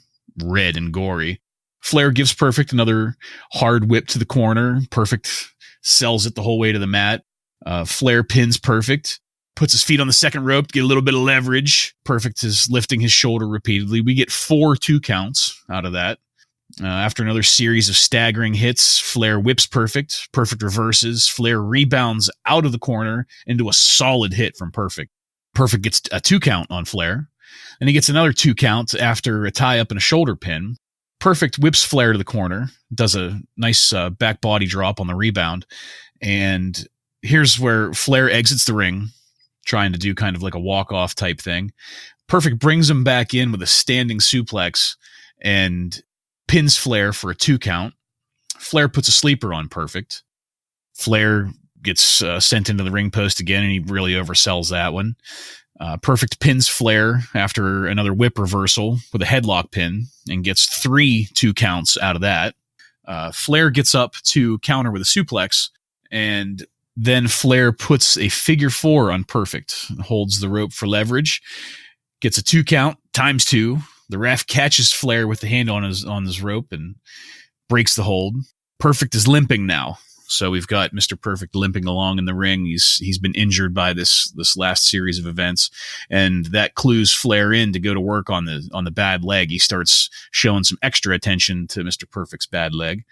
red and gory. Flair gives Perfect another hard whip to the corner. Perfect sells it the whole way to the mat. Flair pins Perfect, puts his feet on the second rope to get a little bit of leverage. Perfect is lifting his shoulder repeatedly. We get 4 2 counts out of that. After another series of staggering hits, Flair whips Perfect. Perfect reverses. Flair rebounds out of the corner into a solid hit from Perfect. Perfect gets a 2 count on Flair. And he gets another 2 count after a tie-up and a shoulder pin. Perfect whips Flair to the corner, does a nice back body drop on the rebound. And here's where Flair exits the ring, trying to do kind of like a walk-off type thing. Perfect brings him back in with a standing suplex and pins Flair for a 2 count. Flair puts a sleeper on Perfect. Flair gets sent into the ring post again, and he really oversells that one. Perfect pins Flair after another whip reversal with a headlock pin and gets 3 2 counts out of that. Flair gets up to counter with a suplex, and then Flair puts a figure 4 on Perfect, holds the rope for leverage, gets a 2 count, times 2. The ref catches Flair with the hand on his rope and breaks the hold. Perfect is limping now. So we've got Mr. Perfect limping along in the ring. He's been injured by this last series of events, and that clues Flair in to go to work on the bad leg. He starts showing some extra attention to Mr. Perfect's bad leg.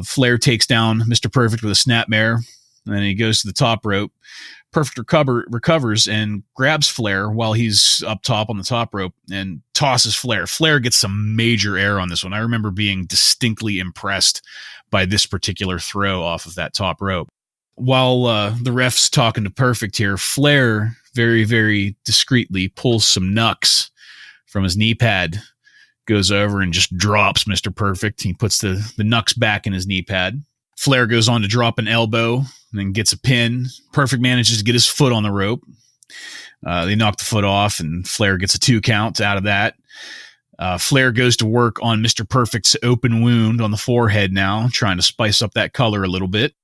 Flair takes down Mr. Perfect with a snapmare, and then he goes to the top rope. Perfect recovers and grabs Flair while he's up top on the top rope and tosses Flair. Flair gets some major air on this one. I remember being distinctly impressed by this particular throw off of that top rope. While the ref's talking to Perfect here, Flair very, very discreetly pulls some knucks from his knee pad, goes over and just drops Mr. Perfect. He puts the knucks back in his knee pad. Flair goes on to drop an elbow and then gets a pin. Perfect manages to get his foot on the rope. They knock the foot off, and Flair gets a 2 count out of that. Flair goes to work on Mr. Perfect's open wound on the forehead now, trying to spice up that color a little bit.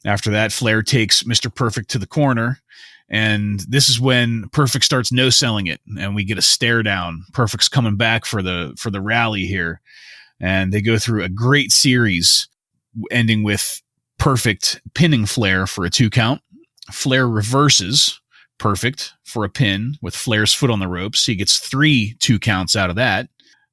After that, Flair takes Mr. Perfect to the corner, and this is when Perfect starts no-selling it, and we get a stare down. Perfect's coming back for the rally here, and they go through a great series, ending with Perfect pinning Flair for a 2 count. Flair reverses Perfect for a pin with Flair's foot on the ropes. He gets 3 2 counts out of that.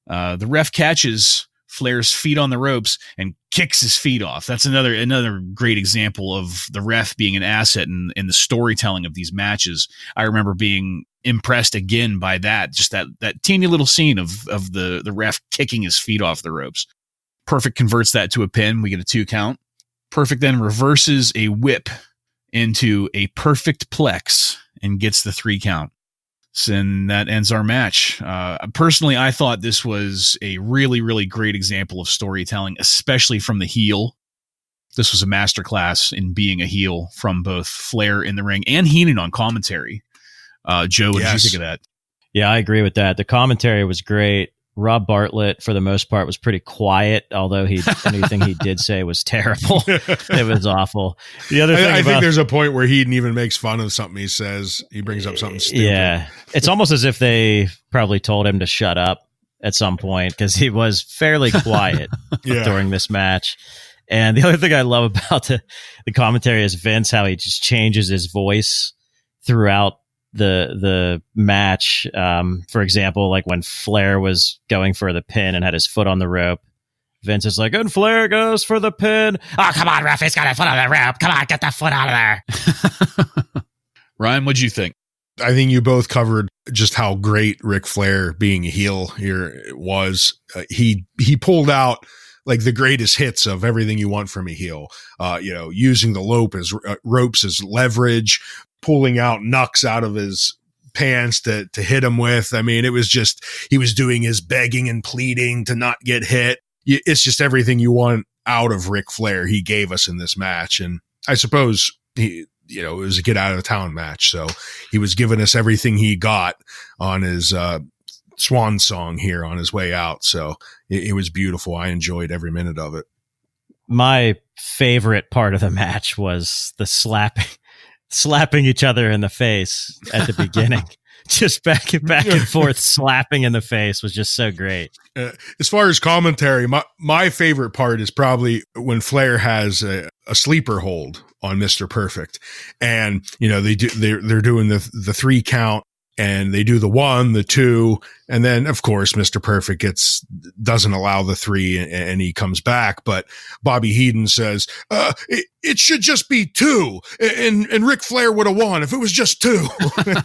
The ref catches Flair's feet on the ropes and kicks his feet off. That's another great example of the ref being an asset in the storytelling of these matches. I remember being impressed again by that, just that teeny little scene of the ref kicking his feet off the ropes. Perfect converts that to a pin. We get a 2 count. Perfect then reverses a whip into a perfect plex and gets the 3 count. And that ends our match. Personally, I thought this was a really, really great example of storytelling, especially from the heel. This was a masterclass in being a heel from both Flair in the ring and Heenan on commentary. Joe, what did you think of that? Yeah, I agree with that. The commentary was great. Rob Bartlett, for the most part, was pretty quiet, although anything he did say was terrible. It was awful. The other thing I think there's a point where he even makes fun of something he says. He brings up something stupid. Yeah. It's almost as if they probably told him to shut up at some point, because he was fairly quiet during this match. And the other thing I love about the commentary is Vince, how he just changes his voice throughout the match. For example, like when Flair was going for the pin and had his foot on the rope, Vince is like, and Flair goes for the pin. Oh, come on, ref, he's got a foot on the rope. Come on, get the foot out of there. Ryan, what'd you think? I think you both covered just how great Ric Flair being a heel here was. He pulled out like the greatest hits of everything you want from a heel. Using the ropes as leverage, pulling out knucks out of his pants to hit him with. I mean, it was just, he was doing his begging and pleading to not get hit. It's just everything you want out of Ric Flair he gave us in this match. And I suppose it was a get out of town match. So he was giving us everything he got on his swan song here on his way out. So it was beautiful. I enjoyed every minute of it. My favorite part of the match was the slapping each other in the face at the beginning. Just back and forth slapping in the face was just so great. As far as commentary, my favorite part is probably when Flair has a sleeper hold on Mr. Perfect, and they're doing the 3 count, and they do the 1, the 2, and then of course Mr. Perfect doesn't allow the 3, and he comes back. But Bobby Heenan says it should just be 2, and Ric Flair would have won if it was just 2.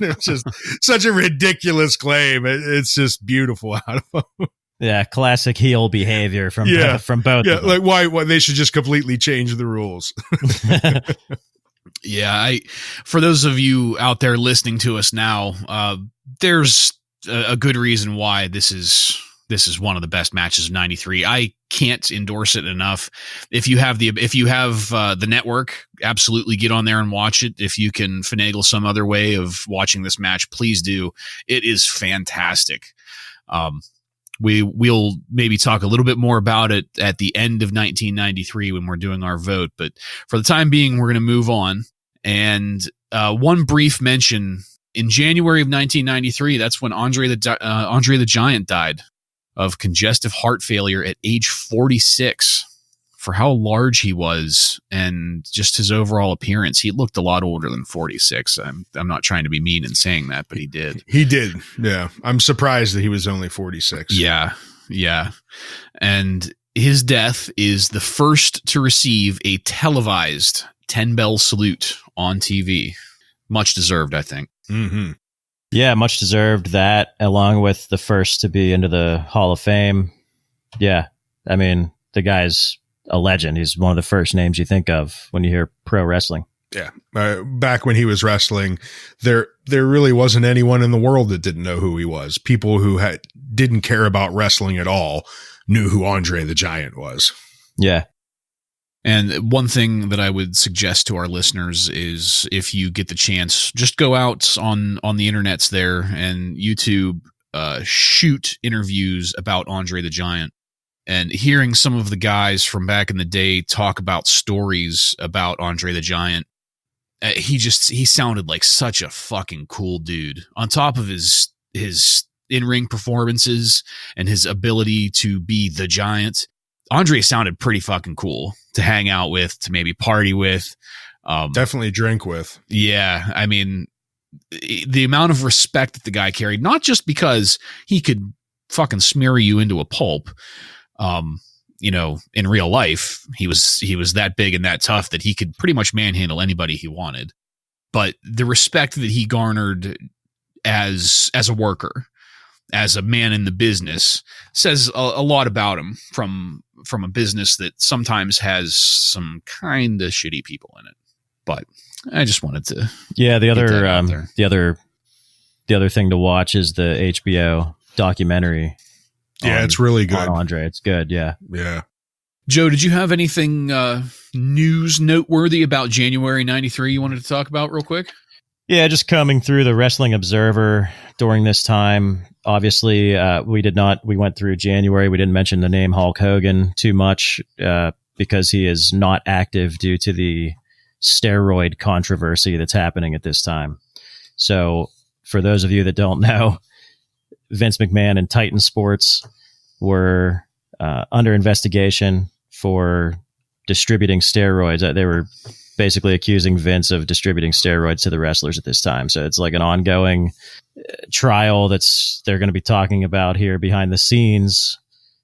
It's just such a ridiculous claim. It's just beautiful out of him. Yeah, classic heel behavior from both. Yeah, like why they should just completely change the rules. Yeah, for those of you out there listening to us now, there's a good reason why this is one of the best matches of '93. I can't endorse it enough. If you have the network, absolutely get on there and watch it. If you can finagle some other way of watching this match, please do. It is fantastic. We'll maybe talk a little bit more about it at the end of 1993 when we're doing our vote. But for the time being, we're going to move on. And one brief mention, in January of 1993, that's when Andre the Giant died of congestive heart failure at age 46. for how large he was and just his overall appearance, he looked a lot older than 46. I'm not trying to be mean in saying that, but he did. He did. Yeah. I'm surprised that he was only 46. Yeah. Yeah. And his death is the first to receive a televised 10-bell salute on TV. Much deserved, I think. Mm-hmm. Yeah, much deserved. That, along with the first to be into the Hall of Fame. Yeah. I mean, the guy's a legend. He's one of the first names you think of when you hear pro wrestling. Yeah. Back when he was wrestling, there really wasn't anyone in the world that didn't know who he was. People who didn't care about wrestling at all knew who Andre the Giant was. Yeah. And one thing that I would suggest to our listeners is, if you get the chance, just go out on the internets there and YouTube, shoot interviews about Andre the Giant. And hearing some of the guys from back in the day talk about stories about Andre the Giant, he sounded like such a fucking cool dude. On top of his in-ring performances and his ability to be the Giant, Andre sounded pretty fucking cool to hang out with, to maybe party with. Definitely drink with. Yeah. I mean, the amount of respect that the guy carried, not just because he could fucking smear you into a pulp, in real life, he was that big and that tough that he could pretty much manhandle anybody he wanted. But the respect that he garnered as a worker, as a man in the business, says a lot about him from a business that sometimes has some kind of shitty people in it. But I just wanted to. Yeah. The other thing to watch is the HBO documentary. Yeah, it's really good. On Andre, it's good. Yeah. Yeah. Joe, did you have anything news noteworthy about January 93 you wanted to talk about real quick? Yeah, just coming through the Wrestling Observer during this time. Obviously, we went through January. We didn't mention the name Hulk Hogan too much because he is not active due to the steroid controversy that's happening at this time. So for those of you that don't know, Vince McMahon and Titan Sports were under investigation for distributing steroids. They were basically accusing Vince of distributing steroids to the wrestlers at this time. So it's like an ongoing trial they're going to be talking about here behind the scenes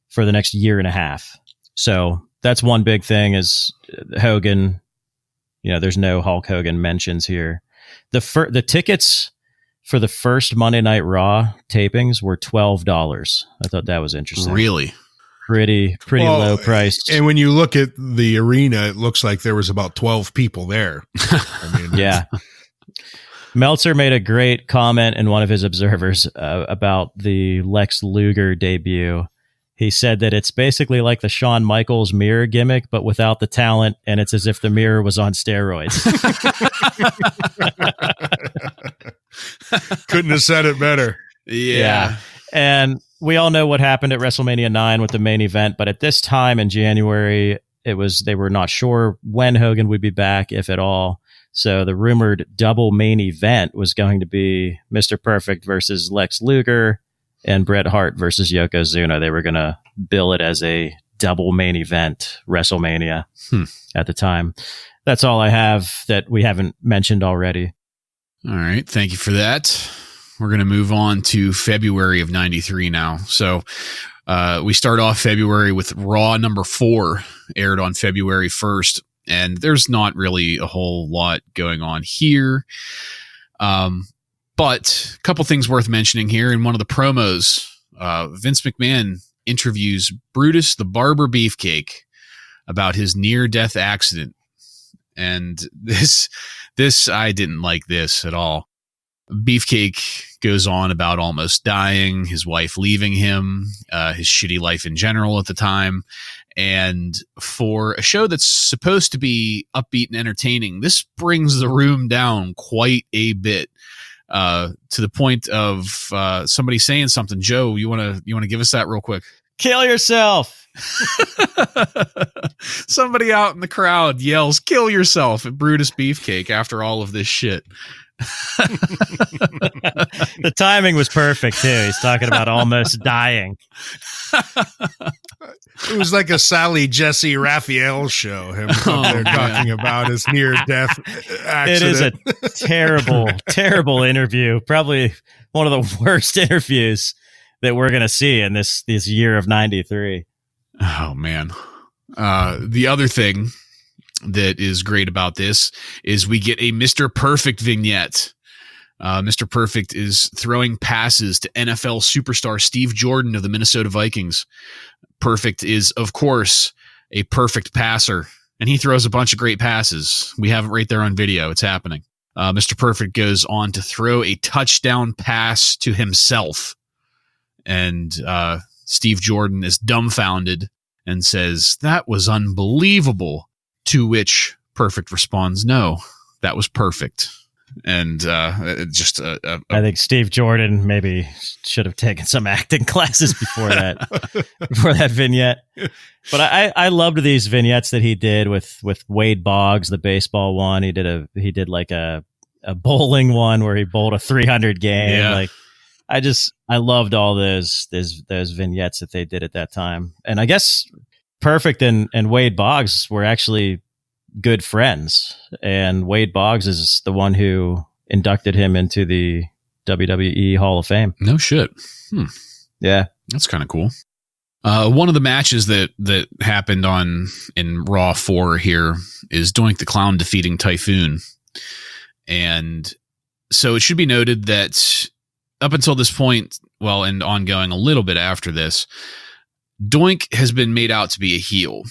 for the next year and a half. So that's one big thing is Hogan. There's no Hulk Hogan mentions here. The tickets for the first Monday Night Raw tapings were $12. I thought that was interesting. Really? Pretty low priced. And when you look at the arena, it looks like there was about 12 people there. Yeah. Meltzer made a great comment in one of his observers about the Lex Luger debut. He said that it's basically like the Shawn Michaels mirror gimmick, but without the talent, and it's as if the mirror was on steroids. Couldn't have said it better. Yeah. And we all know what happened at WrestleMania 9 with the main event, but at this time in January, they were not sure when Hogan would be back, if at all. So the rumored double main event was going to be Mr. Perfect versus Lex Luger and Bret Hart versus Yokozuna. They were going to bill it as a double main event WrestleMania at the time. That's all I have that we haven't mentioned already. All right. Thank you for that. We're going to move on to February of 93 now. So we start off February with Raw number 4, aired on February 1st. And there's not really a whole lot going on here. But a couple things worth mentioning here. In one of the promos, Vince McMahon interviews Brutus the Barber Beefcake about his near-death accident. And this I didn't like this at all. Beefcake goes on about almost dying, his wife leaving him, his shitty life in general at the time. And for a show that's supposed to be upbeat and entertaining, this brings the room down quite a bit, to the point of somebody saying something. Joe, you want to give us that real quick? Kill yourself. Somebody out in the crowd yells, "Kill yourself" at Brutus Beefcake after all of this shit. The timing was perfect too. He's talking about almost dying. It was like a Sally Jesse Raphael show. Him up there talking about his near-death accident. It is a terrible, terrible interview. Probably one of the worst interviews that we're going to see in this year of 93. Oh, man. The other thing that is great about this is we get a Mr. Perfect vignette. Mr. Perfect is throwing passes to NFL superstar Steve Jordan of the Minnesota Vikings. Perfect is, of course, a perfect passer, and he throws a bunch of great passes. We have it right there on video. It's happening. Mr. Perfect goes on to throw a touchdown pass to himself, and Steve Jordan is dumbfounded and says, "That was unbelievable," to which Perfect responds, "No, that was perfect." And I think Steve Jordan maybe should have taken some acting classes before that vignette. But I loved these vignettes that he did with Wade Boggs, the baseball one. He did like a bowling one where he bowled a 300 game. Yeah. Like I loved all those vignettes that they did at that time. And I guess Perfect and Wade Boggs were actually good friends, and Wade Boggs is the one who inducted him into the WWE Hall of Fame. No shit. Yeah, that's kind of cool. One of the matches that happened in Raw 4 here is Doink the Clown defeating Typhoon, and so it should be noted that up until this point, well, and ongoing a little bit after this, Doink has been made out to be a heel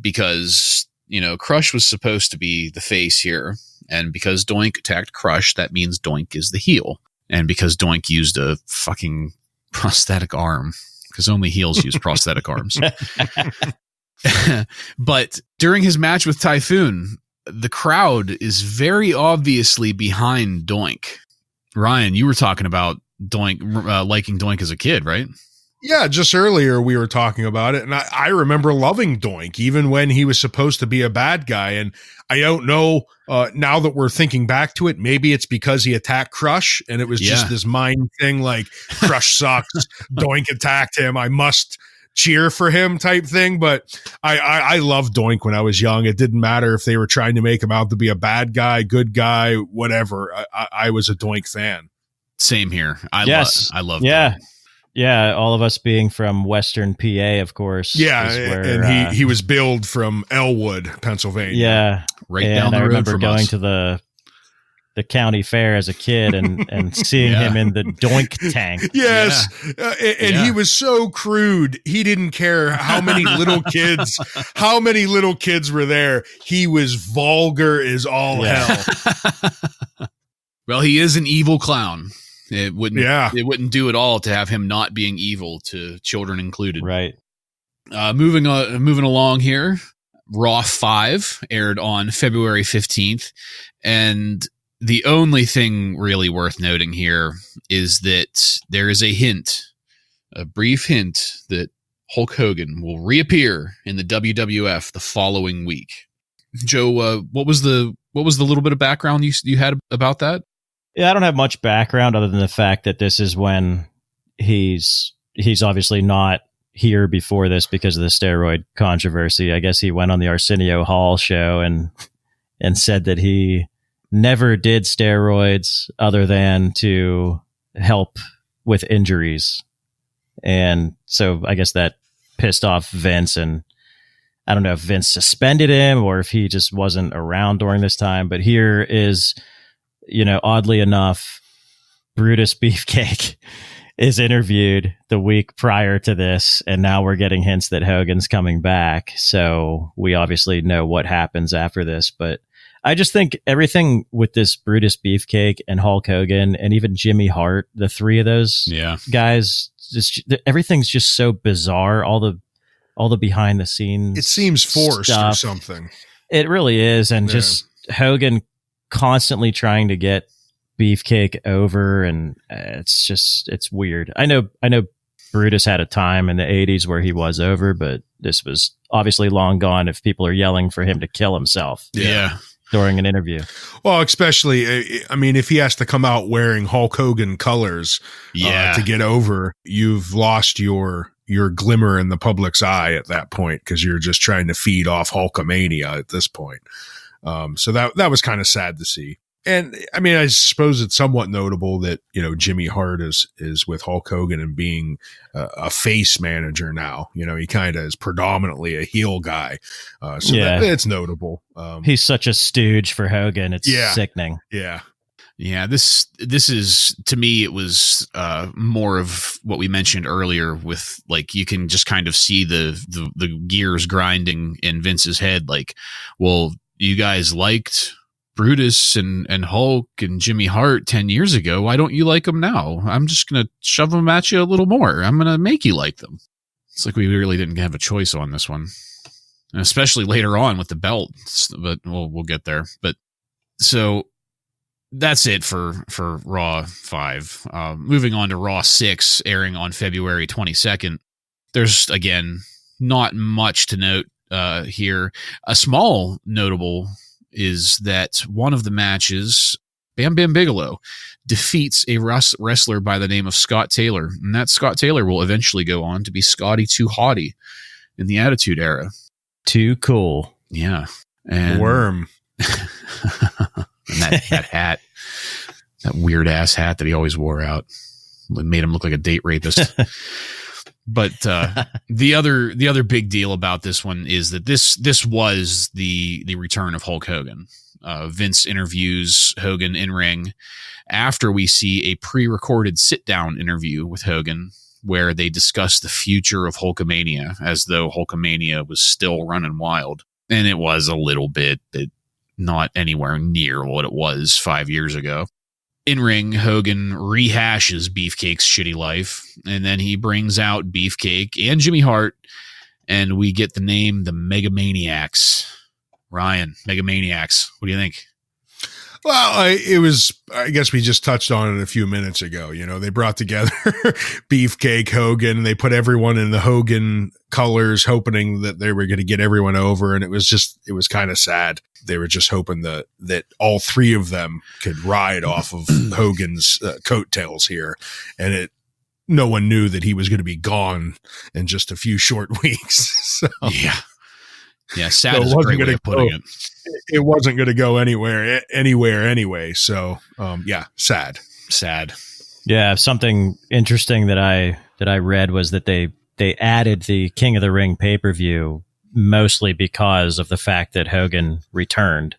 because, you know, Crush was supposed to be the face here. And because Doink attacked Crush, that means Doink is the heel. And because Doink used a fucking prosthetic arm, because only heels use prosthetic arms. But during his match with Typhoon, the crowd is very obviously behind Doink. Ryan, you were talking about Doink, liking Doink as a kid, right? Yeah, just earlier we were talking about it, and I remember loving Doink, even when he was supposed to be a bad guy. And I don't know, now that we're thinking back to it, maybe it's because he attacked Crush, and it was just this mind thing, like, Crush sucks, Doink attacked him, I must cheer for him type thing. But I loved Doink when I was young. It didn't matter if they were trying to make him out to be a bad guy, good guy, whatever. I was a Doink fan. Same here. I love Doink. Yeah, all of us being from Western PA, of course. Yeah, and he was billed from Elwood, Pennsylvania. Yeah, right down the road. I remember from going us. to the county fair as a kid and seeing him in the Doink tank. Yes, he was so crude. He didn't care how many little kids were there. He was vulgar as all hell. Well, he is an evil clown. It wouldn't do at all to have him not being evil to children included. Right. Moving along here, Raw 5 aired on February 15th, and the only thing really worth noting here is that there is a brief hint that Hulk Hogan will reappear in the WWF the following week. Joe, what was the little bit of background you had about that? Yeah, I don't have much background other than the fact that this is when he's obviously not here before this because of the steroid controversy. I guess he went on the Arsenio Hall show and said that he never did steroids other than to help with injuries. And so I guess that pissed off Vince, and I don't know if Vince suspended him or if he just wasn't around during this time. But here is, oddly enough, Brutus Beefcake is interviewed the week prior to this, and now we're getting hints that Hogan's coming back. So we obviously know what happens after this. But I just think everything with this Brutus Beefcake and Hulk Hogan and even Jimmy Hart, the three of those guys, everything's just so bizarre. All the behind the scenes, it seems forced stuff. Or something. It really is, and just Hogan constantly trying to get Beefcake over, and it's weird. I know Brutus had a time in the 80s where he was over, but this was obviously long gone if people are yelling for him to kill himself during an interview. Well, especially, I mean, if he has to come out wearing Hulk Hogan colors to get over, you've lost your your glimmer in the public's eye at that point, because you're just trying to feed off Hulkamania at this point. So that was kind of sad to see. And I mean, I suppose it's somewhat notable that, Jimmy Hart is with Hulk Hogan and being a face manager now. He kind of is predominantly a heel guy. So it's notable. He's such a stooge for Hogan. It's sickening. Yeah. Yeah, this is, to me, it was more of what we mentioned earlier with, like, you can just kind of see the gears grinding in Vince's head. Like, well, you guys liked Brutus and Hulk and Jimmy Hart 10 years ago. Why don't you like them now? I'm just going to shove them at you a little more. I'm going to make you like them. It's like we really didn't have a choice on this one, and especially later on with the belt. But we'll get there. But so that's it for Raw 5. Moving on to Raw 6, airing on February 22nd. There's, again, not much to note here. A small notable is that one of the matches, Bam Bam Bigelow defeats a wrestler by the name of Scott Taylor. And that Scott Taylor will eventually go on to be Scotty Too Hottie in the Attitude Era. Too cool. Yeah. And Worm. And that hat, that weird ass hat that he always wore out, made him look like a date rapist. But the other big deal about this one is that this was the return of Hulk Hogan. Vince interviews Hogan in ring after we see a pre-recorded sit-down interview with Hogan where they discuss the future of Hulkamania, as though Hulkamania was still running wild. And it was a little bit, but not anywhere near what it was 5 years ago. In ring, Hogan rehashes Beefcake's shitty life, and then he brings out Beefcake and Jimmy Hart, and we get the name the Megamaniacs. Ryan, Megamaniacs. What do you think? Well, I guess we just touched on it a few minutes ago. They brought together Beefcake, Hogan, and they put everyone in the Hogan colors, hoping that they were going to get everyone over. And it was kind of sad. They were just hoping that all three of them could ride off of Hogan's coattails here. And no one knew that he was going to be gone in just a few short weeks. So. Yeah, sad is a great way of putting it. It wasn't going to go anywhere anyway. So, sad. Yeah, something interesting that I read was that they added the King of the Ring pay-per-view mostly because of the fact that Hogan returned.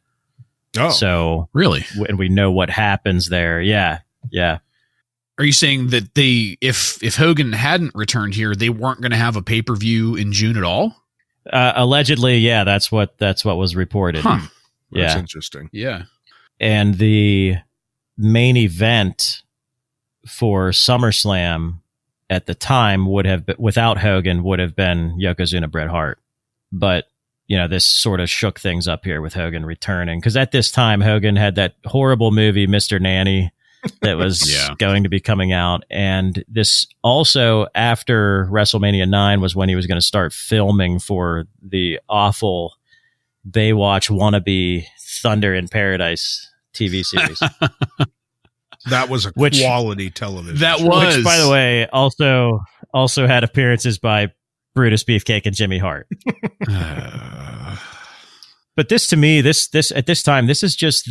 Oh, so really? And we know what happens there. Yeah. Are you saying that if Hogan hadn't returned here, they weren't going to have a pay-per-view in June at all? Allegedly, yeah, that's what was reported. Huh. That's Yeah, interesting. Yeah. and the main event for SummerSlam at the time would have been, without Hogan, would have been Yokozuna Bret Hart. But this sort of shook things up here with Hogan returning, because at this time Hogan had that horrible movie Mr. Nanny that was going to be coming out, and this also after WrestleMania 9 was when he was going to start filming for the awful Baywatch wannabe Thunder in Paradise TV series. That was a quality television. That was, which, by the way, also had appearances by Brutus Beefcake and Jimmy Hart. But this, to me, this at this time, this is just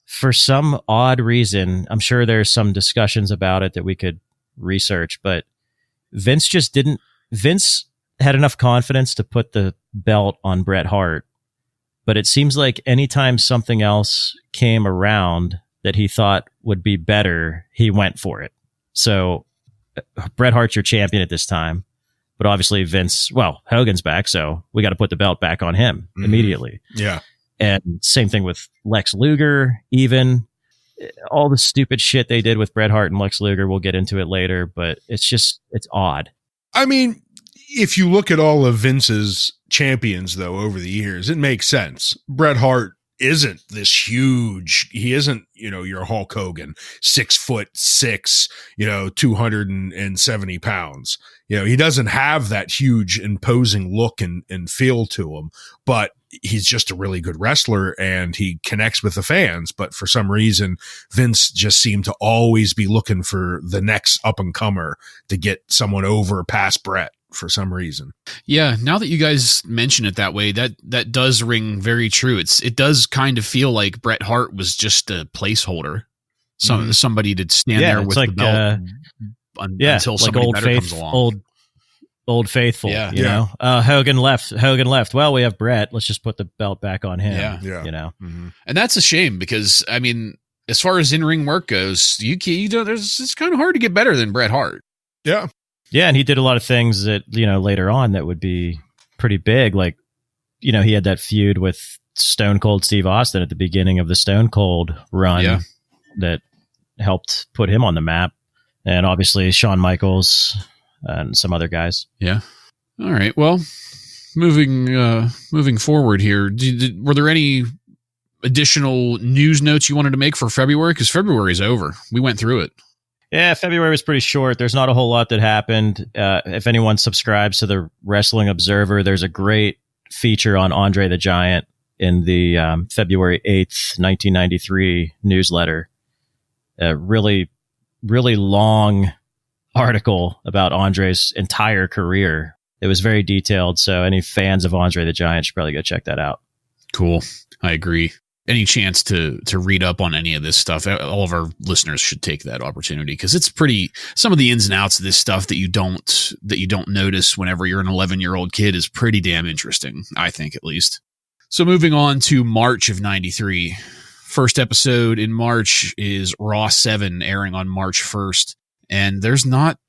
for some odd reason, I'm sure there's some discussions about it that we could research, but Vince had enough confidence to put the belt on Bret Hart, but it seems like anytime something else came around that he thought would be better, he went for it. So Bret Hart's your champion at this time, but obviously Hogan's back, so we got to put the belt back on him immediately. Yeah. And same thing with Lex Luger, even all the stupid shit they did with Bret Hart and Lex Luger. We'll get into it later, but it's odd. I mean, if you look at all of Vince's champions, though, over the years, it makes sense. Bret Hart isn't this huge. He isn't, your Hulk Hogan, 6'6", 270 pounds. He doesn't have that huge imposing look and feel to him, but he's just a really good wrestler and he connects with the fans. But for some reason, Vince just seemed to always be looking for the next up and comer to get someone over past Bret for some reason. Yeah. Now that you guys mention it that way, that does ring very true. It does kind of feel like Bret Hart was just a placeholder. Somebody to stand there with the belt until somebody better comes along. Old faithful, you know. Hogan left. Well, we have Bret. Let's just put the belt back on him. Yeah. You know, and that's a shame because I mean, as far as in-ring work goes, it's kind of hard to get better than Bret Hart. Yeah, yeah, and he did a lot of things that later on that would be pretty big. Like, he had that feud with Stone Cold Steve Austin at the beginning of the Stone Cold run that helped put him on the map, and obviously Shawn Michaels. And some other guys. Yeah. All right. Well, moving forward here, were there any additional news notes you wanted to make for February? Because February is over. We went through it. Yeah, February was pretty short. There's not a whole lot that happened. If anyone subscribes to the Wrestling Observer, there's a great feature on Andre the Giant in the February 8th, 1993 newsletter. A really, really long article about Andre's entire career. It was very detailed, so any fans of Andre the Giant should probably go check that out. Cool. I agree. Any chance to read up on any of this stuff, all of our listeners should take that opportunity because it's some of the ins and outs of this stuff that you don't notice whenever you're an 11-year-old kid is pretty damn interesting, I think at least. So moving on to March of 93. First episode in March is Raw 7 airing on March 1st. And there's not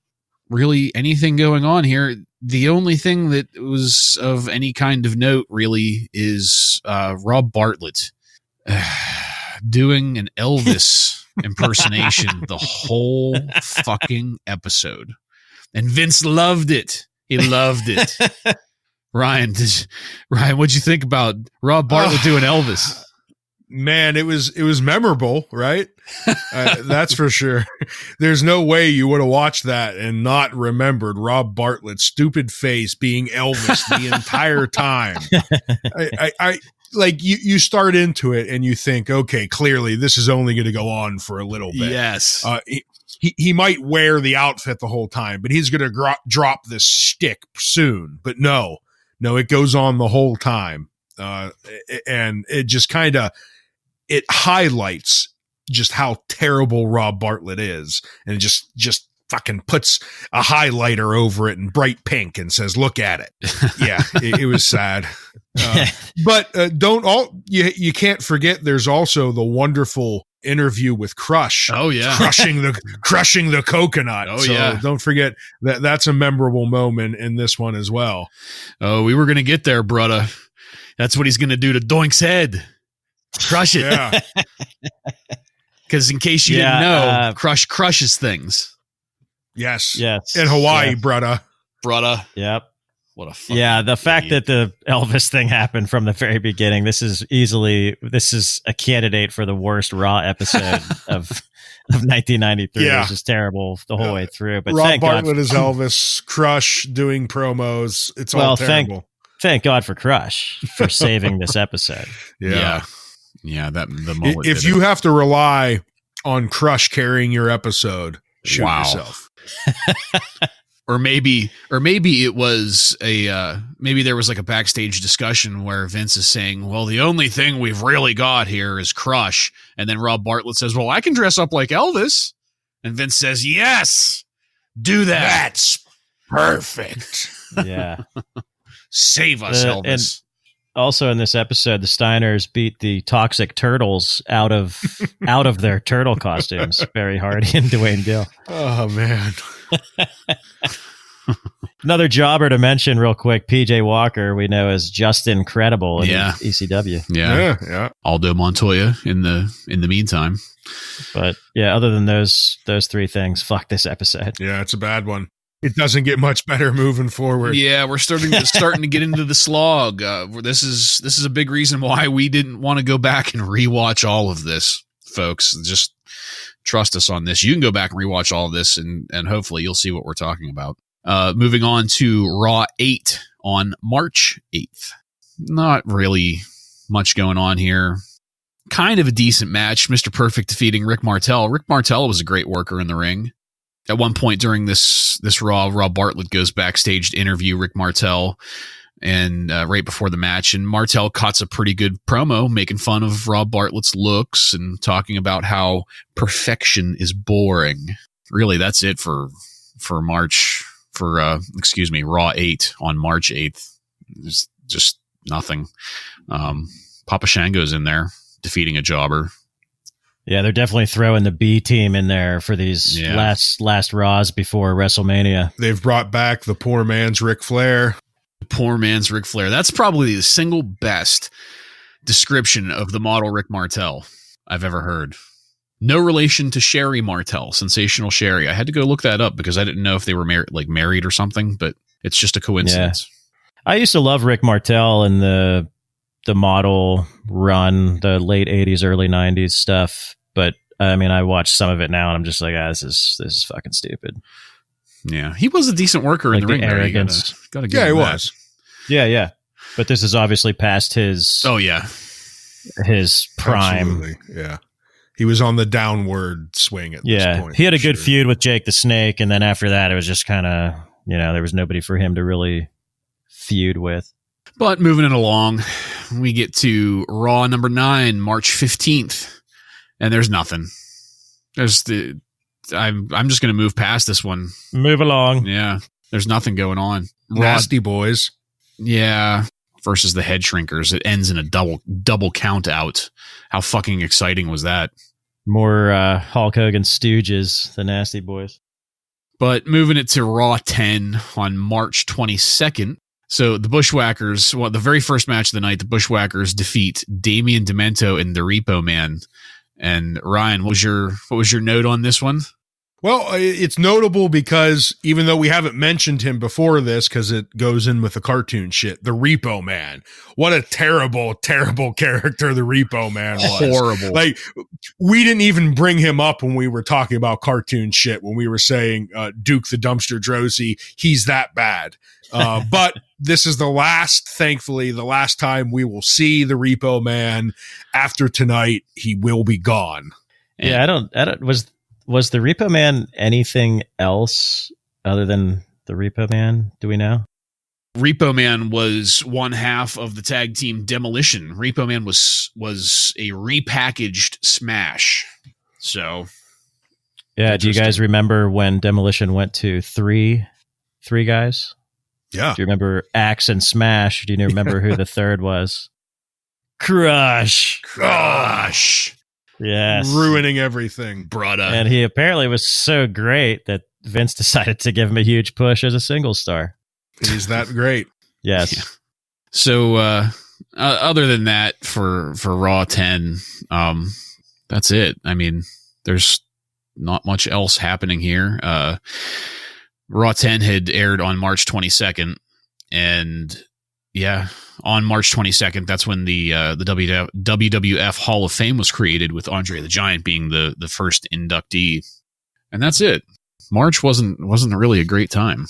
really anything going on here. The only thing that was of any kind of note really is Rob Bartlett doing an Elvis impersonation the whole fucking episode. And Vince loved it. He loved it. Ryan, what'd you think about Rob Bartlett doing Elvis? Man, it was memorable, right? That's for sure. There's no way you would have watched that and not remembered Rob Bartlett's stupid face being Elvis the entire time. I like you start into it and you think, okay, clearly this is only going to go on for a little bit. Yes. He might wear the outfit the whole time, but he's going to drop this stick soon. But no, it goes on the whole time. And it just kind of, it highlights just how terrible Rob Bartlett is. And it just fucking puts a highlighter over it in bright pink and says, look at it. Yeah, it was sad. But you can't forget there's also the wonderful interview with Crush. Oh yeah. Crushing the coconut. Oh, yeah. Don't forget that's a memorable moment in this one as well. Oh, we were going to get there, brother. That's what he's going to do to Doink's head. Crush it. Yeah. Because in case you didn't know, Crush crushes things. Yes. In Hawaii, brother. Yep. What a fucking the fact that the Elvis thing happened from the very beginning, this is a candidate for the worst Raw episode of 1993. Yeah. It was just terrible the whole way through. But Rob Bartlett is Elvis, Crush doing promos. It's all terrible. Thank God for Crush for saving this episode. Yeah. That the mullet. If you have to rely on Crush carrying your episode, shoot yourself. Or maybe it was maybe there was like a backstage discussion where Vince is saying, well, the only thing we've really got here is Crush. And then Rob Bartlett says, well, I can dress up like Elvis. And Vince says, yes, do that. That's perfect. Yeah. Save us, Elvis. And also in this episode, the Steiners beat the Toxic Turtles out of their turtle costumes. Barry Hardy and Dwayne Gill. Oh, man. Another jobber to mention real quick, PJ Walker, we know as Just Incredible in ECW. Yeah. Aldo Montoya in the meantime. But yeah, other than those three things, fuck this episode. Yeah, it's a bad one. It doesn't get much better moving forward. Yeah, we're starting to get into the slog. This is a big reason why we didn't want to go back and rewatch all of this, folks. Just trust us on this. You can go back and rewatch all of this, and hopefully you'll see what we're talking about. Moving on to Raw 8 on March 8th. not really much going on here. Kind of a decent match. Mr. Perfect defeating Rick Martel. Rick Martel was a great worker in the ring. At one point during this Raw, Rob Bartlett goes backstage to interview Rick Martel, and right before the match, and Martel cuts a pretty good promo making fun of Rob Bartlett's looks and talking about how perfection is boring. Really, that's it for Raw 8 on March 8th. There's just nothing. Papa Shango's in there defeating a jobber. Yeah, they're definitely throwing the B team in there for these last Raws before WrestleMania. They've brought back the poor man's Ric Flair. Poor man's Ric Flair. That's probably the single best description of the model Rick Martel I've ever heard. No relation to Sherry Martel, Sensational Sherry. I had to go look that up because I didn't know if they were married or something, but it's just a coincidence. Yeah. I used to love Rick Martel and the model run, the late 80s, early 90s stuff. But I mean, I watch some of it now and I'm just like, this is fucking stupid. Yeah. He was a decent worker in the ring. Arrogance. Gotta give him was. Yeah. But this is obviously past his. Oh yeah. His prime. Absolutely. Yeah. He was on the downward swing at this point. He had a good feud with Jake the Snake. And then after that, it was just kind of, there was nobody for him to really feud with. But moving it along, we get to Raw number 9, March 15th, and there's nothing. I'm just going to move past this one. Move along. Yeah, there's nothing going on. Nasty Boys. Yeah, versus the Head Shrinkers. It ends in a double count out. How fucking exciting was that? More Hulk Hogan Stooges, the Nasty Boys. But moving it to Raw 10 on March 22nd. So the Bushwhackers, the very first match of the night, the Bushwhackers defeat Damian Demento and the Repo Man. And Ryan, what was your note on this one? Well, it's notable because even though we haven't mentioned him before this, because it goes in with the cartoon shit, the Repo Man. What a terrible, terrible character the Repo Man was. Horrible. Like, we didn't even bring him up when we were talking about cartoon shit, when we were saying Duke the Dumpster Droese, he's that bad. But this is thankfully, the last time we will see the Repo Man. After tonight, he will be gone. Yeah, I don't, was the Repo Man anything else other than the Repo Man? Do we know? Repo Man was one half of the tag team Demolition. Repo Man was a repackaged Smash. So, yeah. Do you guys remember when Demolition went to three guys? Yeah. Do you remember Axe and Smash? Do you remember who the third was? Crush. Yes. Ruining everything. Brother. And he apparently was so great that Vince decided to give him a huge push as a single star. He's that great. Yes. Yeah. So, other than that, for Raw 10, that's it. I mean, there's not much else happening here. Raw 10 had aired on March 22nd, and yeah, on March 22nd, that's when the WWF Hall of Fame was created, with Andre the Giant being the first inductee, and that's it. March wasn't really a great time.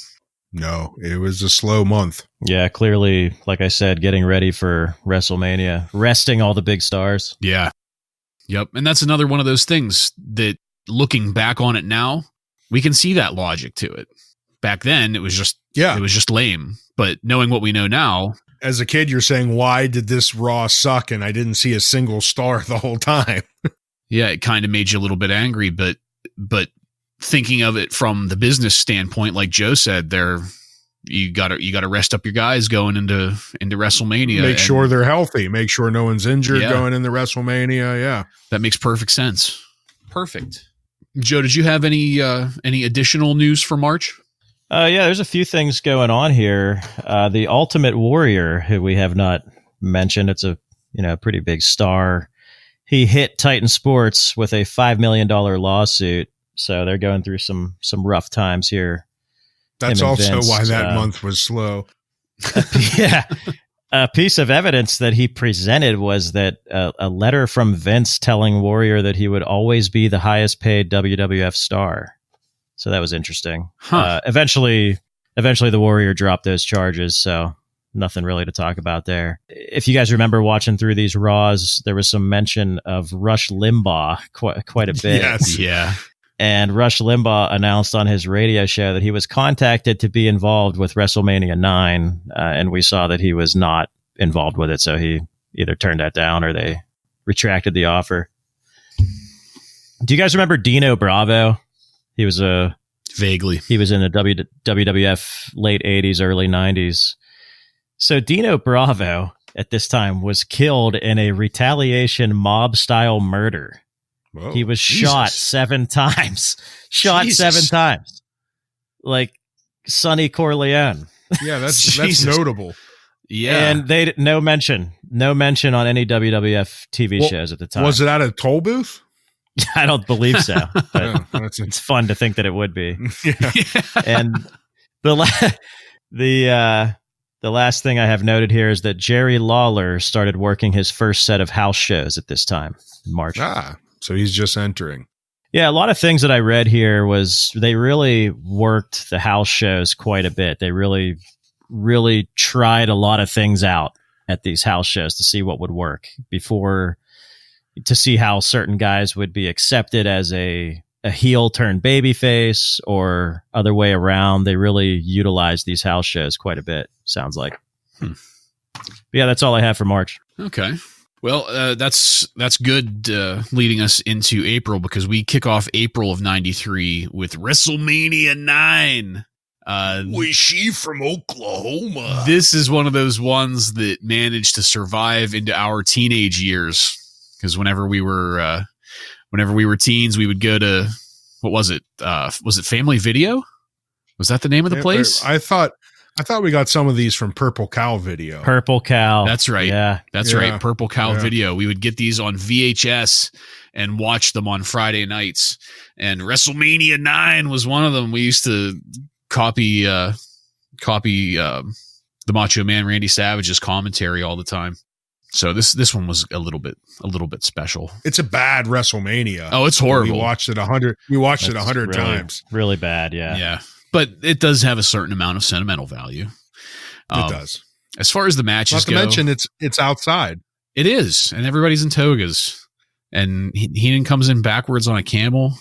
No, it was a slow month. Yeah, clearly, like I said, getting ready for WrestleMania, resting all the big stars. Yeah, yep, and that's another one of those things that, looking back on it now, we can see that logic to it. Back then, it was just lame. But knowing what we know now, as a kid, you're saying, why did this Raw suck? And I didn't see a single star the whole time. Yeah, it kind of made you a little bit angry. But thinking of it from the business standpoint, like Joe said, you gotta rest up your guys going into WrestleMania. Make sure they're healthy. Make sure no one's injured going into WrestleMania. Yeah, that makes perfect sense. Perfect. Joe, did you have any additional news for March? Yeah, there's a few things going on here. The Ultimate Warrior, who we have not mentioned, it's a pretty big star. He hit Titan Sports with a $5 million lawsuit, so they're going through some rough times here. That's also why that month was slow. Yeah. A piece of evidence that he presented was that a letter from Vince telling Warrior that he would always be the highest paid WWF star. So that was interesting. Huh. Eventually the Warrior dropped those charges. So nothing really to talk about there. If you guys remember watching through these Raws, there was some mention of Rush Limbaugh quite a bit. Yes. Yeah. And Rush Limbaugh announced on his radio show that he was contacted to be involved with WrestleMania 9, and we saw that he was not involved with it, so he either turned that down or they retracted the offer. Do you guys remember Dino Bravo? He was Vaguely. He was in the WWF late 80s, early 90s. So Dino Bravo at this time was killed in a retaliation mob-style murder. Whoa, he was Jesus. shot 7 times. Jesus. 7 times. Like Sonny Corleone. Yeah, that's Jesus. notable. Yeah. And they no mention on any WWF TV Well, shows at the time. Was it at a toll booth? I don't believe so. But Yeah, that's it's fun to think that it would be. yeah. And the last thing I have noted here is that Jerry Lawler started working his first set of house shows at this time in March. So he's just entering. Yeah, a lot of things that I read here was they really worked the house shows quite a bit. They really, really tried a lot of things out at these house shows to see what would work to see how certain guys would be accepted as a heel turned babyface or other way around. They really utilized these house shows quite a bit, sounds like. But yeah, that's all I have for March. Okay. Well, that's good leading us into April, because we kick off April of 93 with WrestleMania 9. Was she from Oklahoma? This is one of those ones that managed to survive into our teenage years, because whenever we were teens, we would go to, what was it? Was it Family Video? Was that the name of the place? I thought we got some of these from Purple Cow Video. Purple Cow. That's right. Yeah. That's right. Purple Cow Video. We would get these on VHS and watch them on Friday nights. And WrestleMania 9 was one of them. We used to copy the Macho Man Randy Savage's commentary all the time. So this one was a little bit special. It's a bad WrestleMania. Oh, it's horrible. We watched it 100. We watched it 100 really, times. Really bad. Yeah. Yeah. But it does have a certain amount of sentimental value. It does. As far as the matches go, not to mention it's outside. It is, and everybody's in togas. And Heenan comes in backwards on a camel,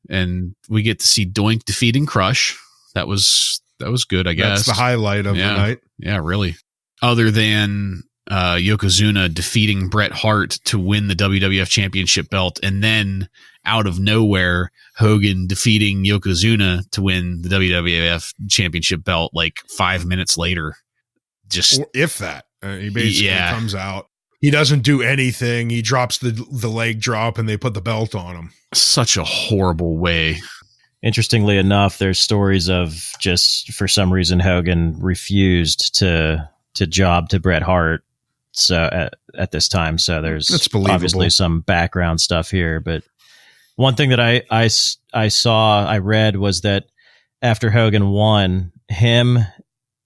and we get to see Doink defeating Crush. That was good, I guess. That's the highlight of the night. Yeah, really. Other than Yokozuna defeating Bret Hart to win the WWF Championship belt, and then out of nowhere, Hogan defeating Yokozuna to win the WWF Championship belt like 5 minutes later. Just or if that. He basically comes out. He doesn't do anything. He drops the leg drop, and they put the belt on him. Such a horrible way. Interestingly enough, there's stories of just for some reason Hogan refused to job to Bret Hart. So at this time, so there's obviously some background stuff here. But one thing that I read was that after Hogan won, him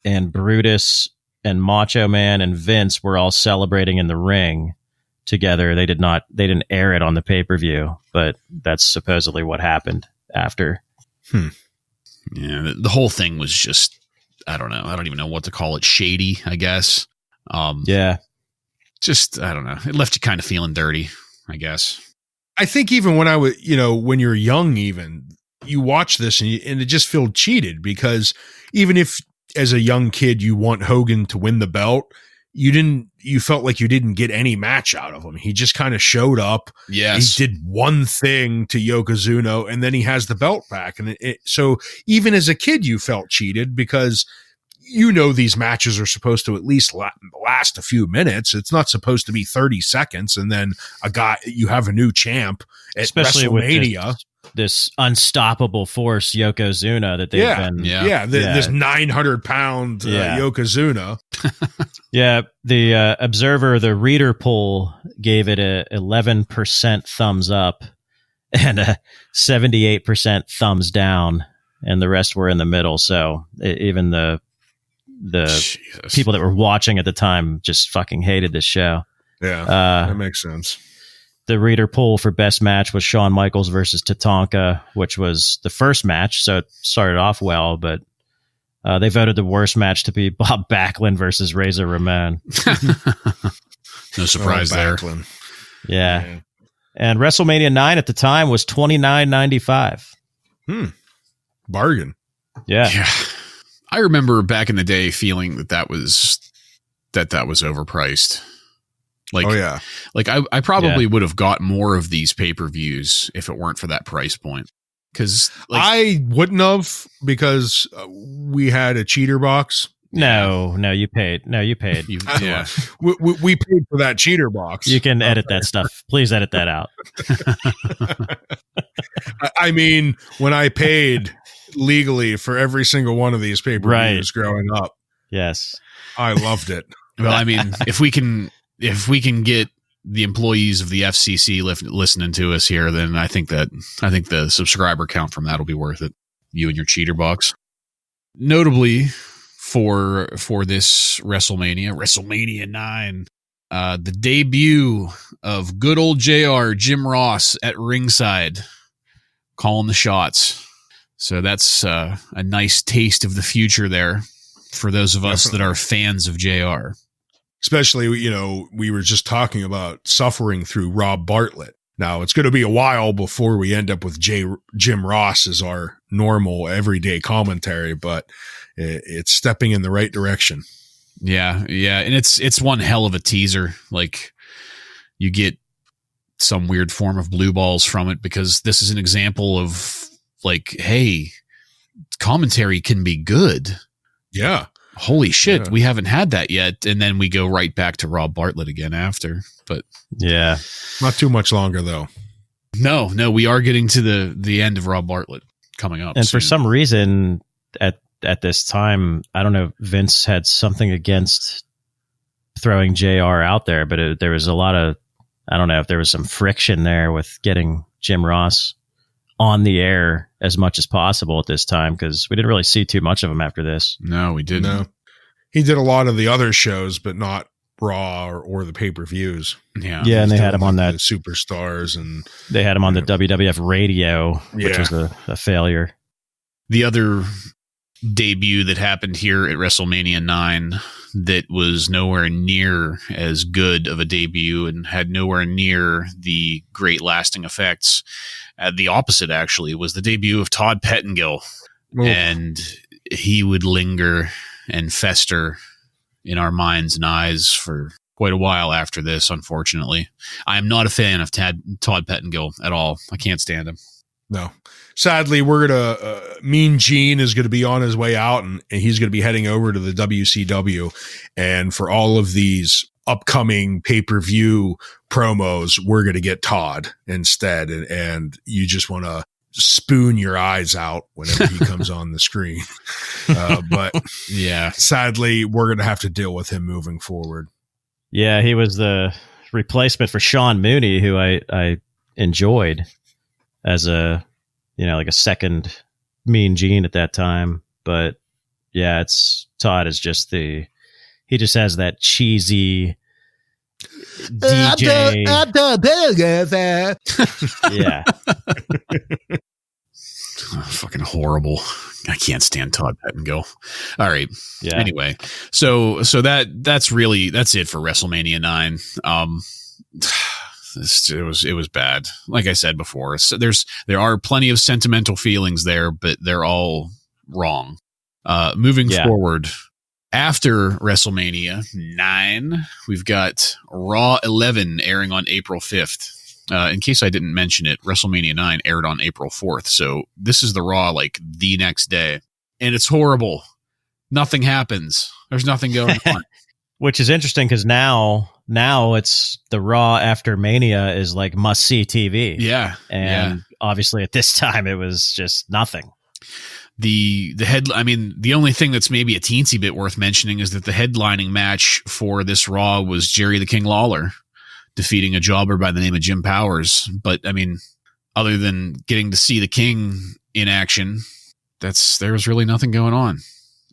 and Brutus and Macho Man and Vince were all celebrating in the ring together. They didn't air it on the pay-per-view, but that's supposedly what happened after. Yeah, the whole thing was just, I don't know. I don't even know what to call it. Shady, I guess. Yeah. Just, I don't know. It left you kind of feeling dirty, I guess. I think even when when you're young, even you watch this and it just feels cheated, because even if as a young kid you want Hogan to win the belt, you felt like you didn't get any match out of him. He just kind of showed up. Yes. He did one thing to Yokozuna, and then he has the belt back. And so even as a kid, you felt cheated, because these matches are supposed to at least last a few minutes. It's not supposed to be 30 seconds. And then you have a new champ at especially WrestleMania. With this unstoppable force Yokozuna that they've been. This 900-pound Yokozuna. Yeah, the Observer, the reader poll gave it a 11% thumbs up and a 78% thumbs down, and the rest were in the middle. So even the Jesus. people that were watching at the time just fucking hated this show. Yeah, that makes sense. The reader poll for best match was Shawn Michaels versus Tatanka, which was the first match, so it started off well, but They voted the worst match to be Bob Backlund versus Razor Ramon. No surprise there. Yeah. And WrestleMania 9 at the time was $29.95. Bargain. Yeah. I remember back in the day feeling that was overpriced. Like, oh yeah. Like I probably would have got more of these pay-per-views if it weren't for that price point. Because I wouldn't have, because we had a cheater box. No, you paid. We paid for that cheater box. You can edit that stuff. Please edit that out. I mean, when I paid legally for every single one of these pay-per-views growing up, yes, I loved it. Well, I mean, if we can get the employees of the FCC listening to us here, then I think the subscriber count from that will be worth it. You and your cheater box. Notably for this WrestleMania 9, the debut of good old JR, Jim Ross, at ringside, calling the shots. So that's a nice taste of the future there for those of us that are fans of JR. Especially, we were just talking about suffering through Rob Bartlett. Now, it's going to be a while before we end up with Jim Ross as our normal everyday commentary, but it's stepping in the right direction. Yeah. And it's one hell of a teaser. Like, you get some weird form of blue balls from it, because this is an example of, like, hey, commentary can be good. Yeah. Holy shit, we haven't had that yet. And then we go right back to Rob Bartlett again after. But yeah, not too much longer though. No, we are getting to the end of Rob Bartlett coming up. And soon. for some reason at this time, I don't know, Vince had something against throwing JR out there, but there was a lot of, I don't know if there was some friction there with getting Jim Ross on the air as much as possible at this time, because we didn't really see too much of him after this. No, we didn't. No. He did a lot of the other shows, but not Raw or the pay-per-views. Yeah, and they had him on that the Superstars, and they had him on the WWF radio, which was a failure. The other debut that happened here at WrestleMania 9 that was nowhere near as good of a debut and had nowhere near the great lasting effects. The opposite, actually, was the debut of Todd Pettengill. And he would linger and fester in our minds and eyes for quite a while after this, unfortunately. I am not a fan of Todd Pettengill at all. I can't stand him. No. Sadly, we're going to, Mean Gene is going to be on his way out, and he's going to be heading over to the WCW. And for all of these upcoming pay-per-view promos, we're going to get Todd instead. And you just want to spoon your eyes out whenever he comes on the screen. But yeah, sadly, we're going to have to deal with him moving forward. Yeah, he was the replacement for Sean Mooney, who I enjoyed as like a second Mean Gene at that time. But yeah, Todd is just he just has that cheesy DJ. Yeah. Fucking horrible. I can't stand Todd Pettengill. All right. Yeah. Anyway, so that's it for WrestleMania 9. It was bad. Like I said before, so there are plenty of sentimental feelings there, but they're all wrong. Moving forward, after WrestleMania 9, we've got Raw 11 airing on April 5th. In case I didn't mention it, WrestleMania 9 aired on April 4th. So this is the Raw like the next day. And it's horrible. Nothing happens. There's nothing going on. Which is interesting, because now it's the Raw after Mania is like must-see TV. Yeah. And obviously at this time it was just nothing. The only thing that's maybe a teensy bit worth mentioning is that the headlining match for this Raw was Jerry the King Lawler defeating a jobber by the name of Jim Powers. But I mean, other than getting to see the King in action, there was really nothing going on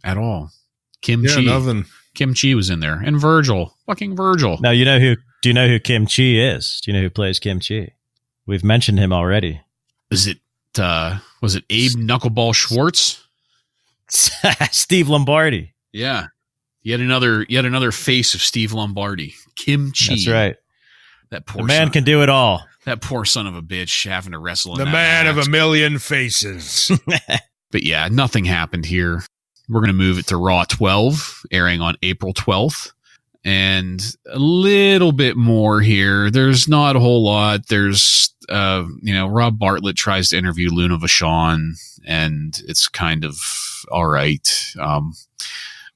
at all. Kim Chi was in there, and fucking Virgil. Now, do you know who Kim Chi is? Do you know who plays Kim Chi? We've mentioned him already. Was it Abe Knuckleball Schwartz? Steve Lombardi. Yeah. Yet another face of Steve Lombardi. Kim Chi. That's right. That poor The man can do it all. That poor son of a bitch having to wrestle in The that man match. of a million faces. But yeah, nothing happened here. We're going to move it to Raw 12, airing on April 12th. And a little bit more here. There's not a whole lot. There's, Rob Bartlett tries to interview Luna Vachon, and it's kind of all right.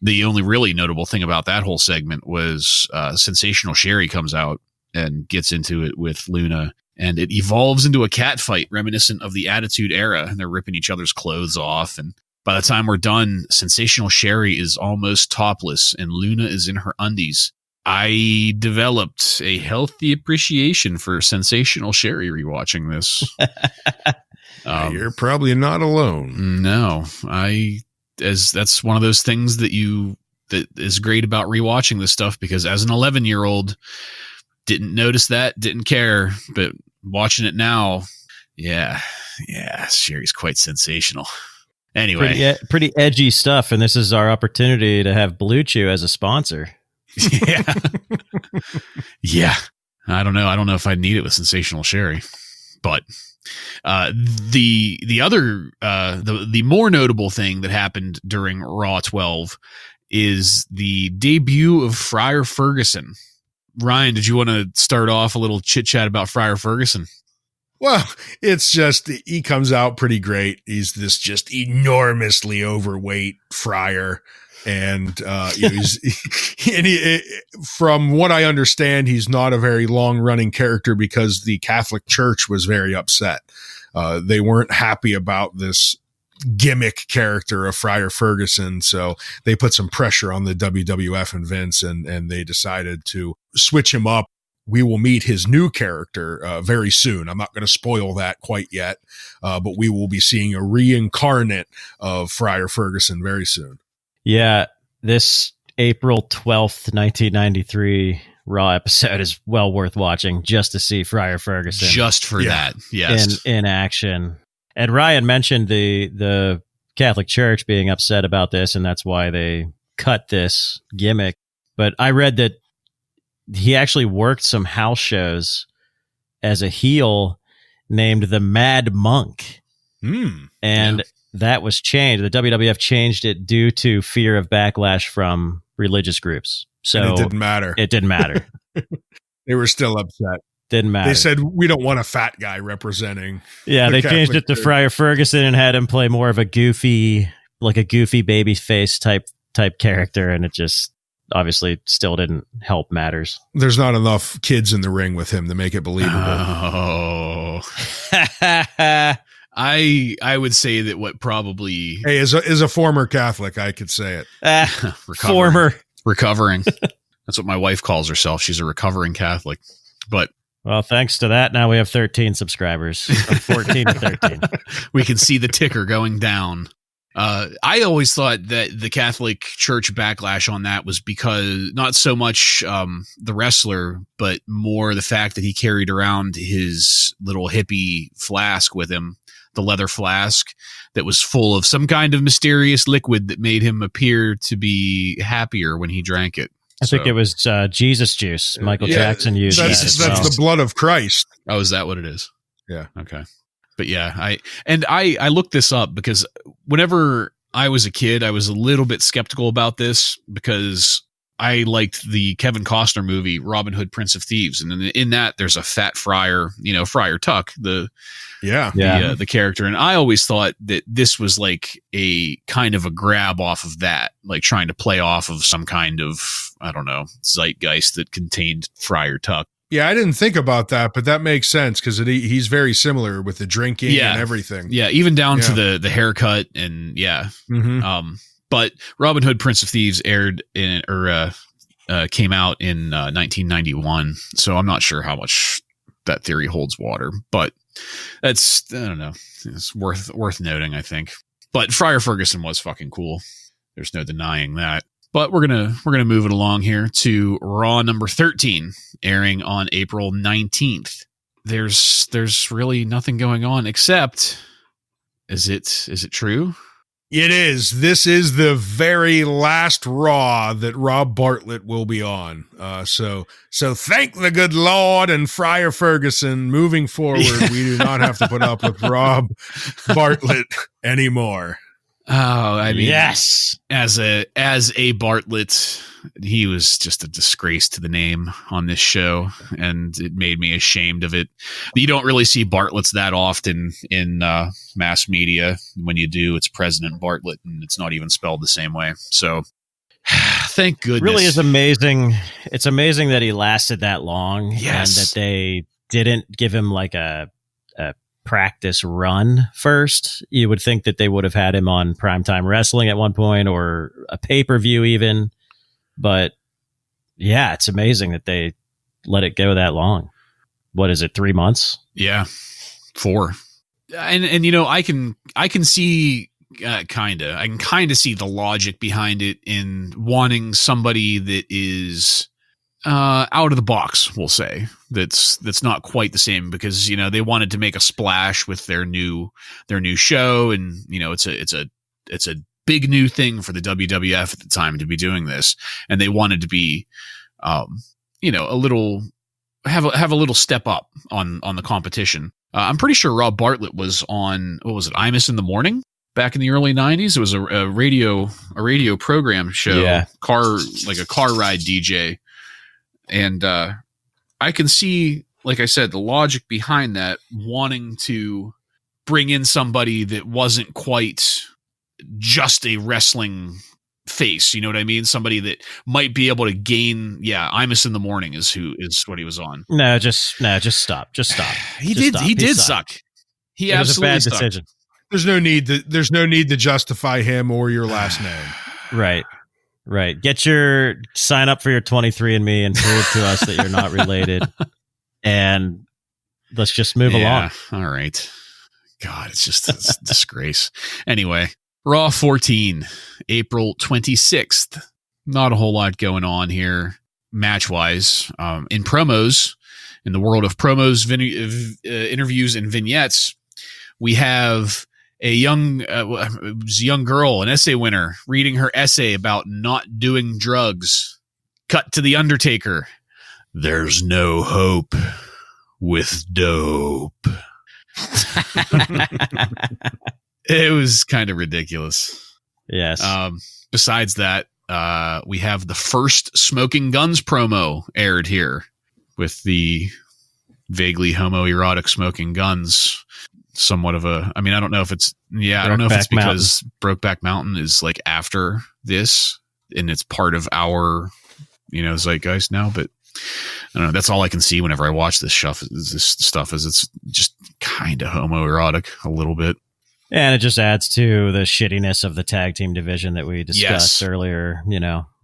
The only really notable thing about that whole segment was Sensational Sherry comes out and gets into it with Luna, and it evolves into a cat fight reminiscent of the Attitude Era, and they're ripping each other's clothes off. And by the time we're done, Sensational Sherry is almost topless, and Luna is in her undies. I developed a healthy appreciation for Sensational Sherry rewatching this. You're probably not alone. No, that's one of those things that is great about rewatching this stuff, because as an 11-year-old, didn't notice that, didn't care, but watching it now, yeah, Sherry's quite sensational. Anyway, pretty edgy stuff, and this is our opportunity to have Blue Chew as a sponsor. Yeah. Yeah. I don't know if I'd need it with Sensational Sherry, but the other the more notable thing that happened during Raw 12 is the debut of Friar Ferguson. Ryan, did you want to start off a little chit chat about Friar Ferguson? Well, it's just, he comes out pretty great. He's this just enormously overweight friar. And, from what I understand, he's not a very long running character because the Catholic Church was very upset. They weren't happy about this gimmick character of Friar Ferguson. So they put some pressure on the WWF and Vince, and they decided to switch him up. We will meet his new character very soon. I'm not going to spoil that quite yet, but we will be seeing a reincarnate of Friar Ferguson very soon. Yeah, this April 12th, 1993 Raw episode is well worth watching just to see Friar Ferguson. Just for that, yes. In action. And Ryan mentioned the Catholic Church being upset about this, and that's why they cut this gimmick. But I read that he actually worked some house shows as a heel named the Mad Monk. And that was changed. The WWF changed it due to fear of backlash from religious groups. So and it didn't matter. It didn't matter. They were still upset. Didn't matter. They said, we don't want a fat guy representing. Yeah, they changed it to Friar Ferguson and had him play more of a goofy baby face type character, and it just obviously still didn't help matters. There's not enough kids in the ring with him to make it believable. Oh. I would say that what probably... Hey, as a former Catholic, I could say it. Recovering. That's what my wife calls herself. She's a recovering Catholic. But well, thanks to that, now we have 13 subscribers. From 14 to 13. We can see the ticker going down. I always thought that the Catholic Church backlash on that was because not so much the wrestler, but more the fact that he carried around his little hippie flask with him, the leather flask that was full of some kind of mysterious liquid that made him appear to be happier when he drank it. I think it was Jesus juice. Michael Jackson used that. That's the blood of Christ. Oh, is that what it is? Yeah. Okay. But yeah, I looked this up because whenever I was a kid, I was a little bit skeptical about this because I liked the Kevin Costner movie Robin Hood, Prince of Thieves, and in that there's a fat friar, Friar Tuck, the character, and I always thought that this was like a kind of a grab off of that, like trying to play off of some kind of, I don't know, zeitgeist that contained Friar Tuck. Yeah, I didn't think about that, but that makes sense because he's very similar with the drinking and everything. Yeah, even down to the haircut and Mm-hmm. But Robin Hood, Prince of Thieves came out in 1991, so I'm not sure how much that theory holds water, but that's, I don't know, it's worth noting, I think. But Friar Ferguson was fucking cool. There's no denying that. But we're gonna move it along here to Raw number 13, airing on April 19th. There's really nothing going on except, is it true It is. This is the very last Raw that Rob Bartlett will be on. So thank the good Lord and Friar Ferguson. Moving forward, we do not have to put up with Rob Bartlett anymore. Oh, I mean, yes. As a Bartlett, he was just a disgrace to the name on this show, and it made me ashamed of it. You don't really see Bartletts that often in mass media. When you do, it's President Bartlett, and it's not even spelled the same way. So, thank goodness. Really is amazing. It's amazing that he lasted that long, yes, and that they didn't give him like a practice run first. You would think that they would have had him on Primetime Wrestling at one point, or a pay-per-view even. But yeah, it's amazing that they let it go that long. What is it, 3 months? Yeah, 4. And you know, I can see I can kind of see the logic behind it in wanting somebody that is out of the box, we'll say. That's not quite the same, because you know they wanted to make a splash with their new show, and you know it's a big new thing for the WWF at the time to be doing this, and they wanted to be you know, a little have a little step up on the competition. I'm pretty sure Rob Bartlett was on, what was it, Imus in the Morning back in the early 90s. It was a radio program show, like a car ride DJ. And I can see, like I said, the logic behind that, wanting to bring in somebody that wasn't quite just a wrestling face. You know what I mean? Somebody that might be able to gain. Yeah, Imus in the Morning is what he was on. No, just stop. Just stop. He did suck. He it absolutely was a bad decision. There's no need to justify him or your last name. Right. Sign up for your 23andMe and prove to us that you're not related. And let's just move along. All right. God, it's just a disgrace. Anyway, Raw 14, April 26th. Not a whole lot going on here match-wise. In promos, in the world of promos, interviews, and vignettes, we have a young girl, an essay winner, reading her essay about not doing drugs. Cut to The Undertaker. There's no hope with dope. It was kind of ridiculous. Yes. Besides that, we have the first Smoking Guns promo aired here with the vaguely homoerotic Smoking Guns. Somewhat of a, I mean, I don't know if it's, I don't know if it's because Brokeback Mountain is like after this and it's part of our, zeitgeist now, but I don't know. That's all I can see whenever I watch this stuff is it's just kind of homoerotic a little bit. And it just adds to the shittiness of the tag team division that we discussed earlier,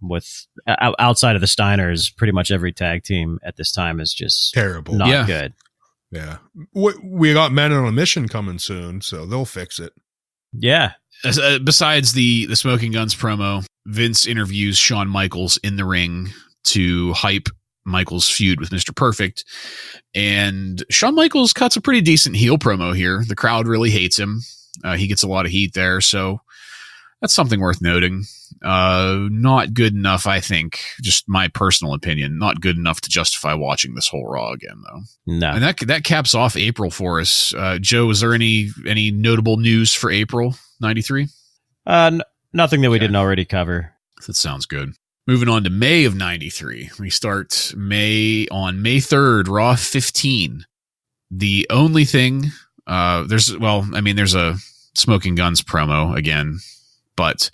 with outside of the Steiners, pretty much every tag team at this time is just terrible. Not good. Yeah. We got Men on a Mission coming soon, so they'll fix it. Yeah. Besides the Smoking Guns promo, Vince interviews Shawn Michaels in the ring to hype Michaels' feud with Mr. Perfect. And Shawn Michaels cuts a pretty decent heel promo here. The crowd really hates him. He gets a lot of heat there, so that's something worth noting. Not good enough, I think, just my personal opinion, not good enough to justify watching this whole Raw again, though. No. And that caps off April for us. Joe, is there any notable news for April 93? Nothing that we didn't already cover. That sounds good. Moving on to May of 93. We start on May 3rd, Raw 15. The only thing, there's a Smoking Guns promo again, but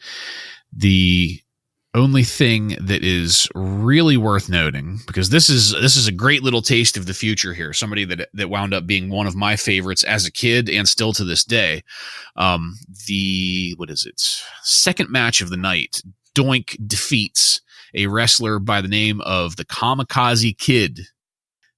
the only thing that is really worth noting, because this is a great little taste of the future here, somebody that wound up being one of my favorites as a kid and still to this day. Second match of the night, Doink defeats a wrestler by the name of the Kamikaze Kid.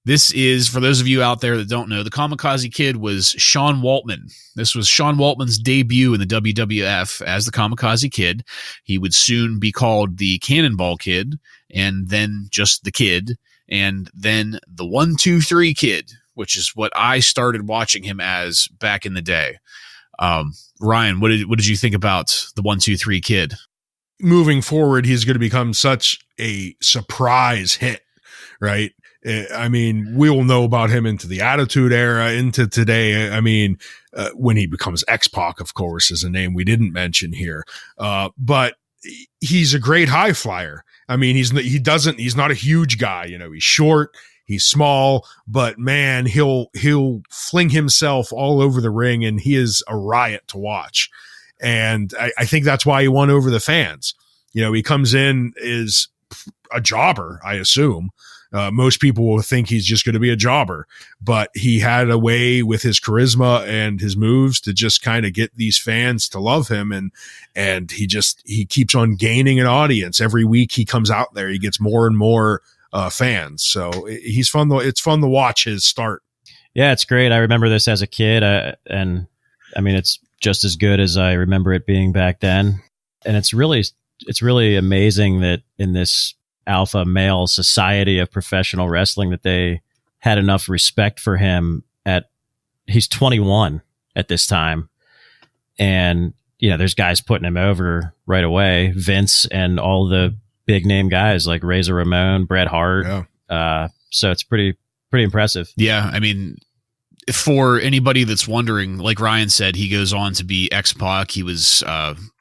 This is, for those of you out there that don't know, the Kamikaze Kid was Sean Waltman. This was Sean Waltman's debut in the WWF as the Kamikaze Kid. He would soon be called the Cannonball Kid, and then just the Kid, and then the 1, 2, 3 Kid, which is what I started watching him as back in the day. Ryan, what did you think about the 1-2-3 Kid? Moving forward, he's going to become such a surprise hit, right? I mean, we'll know about him into the Attitude Era, into today. I mean, when he becomes X-Pac, of course, is a name we didn't mention here. But he's a great high flyer. I mean, he's not a huge guy. You know, he's short, he's small, but man, he'll fling himself all over the ring, and he is a riot to watch. And I think that's why he won over the fans. You know, he comes in is a jobber, I assume. Most people will think he's just going to be a jobber, but he had a way with his charisma and his moves to just kind of get these fans to love him. And he keeps on gaining an audience. Every week he comes out there, he gets more and more fans. So it's fun to watch his start. Yeah, it's great. I remember this as a kid. And I mean, it's just as good as I remember it being back then. And it's really amazing that in this alpha male society of professional wrestling that they had enough respect for him he's 21 at this time. And, you know, there's guys putting him over right away. Vince and all the big name guys like Razor Ramon, Bret Hart. Yeah. So it's pretty impressive. Yeah. I mean, for anybody that's wondering, like Ryan said, he goes on to be X-Pac. He was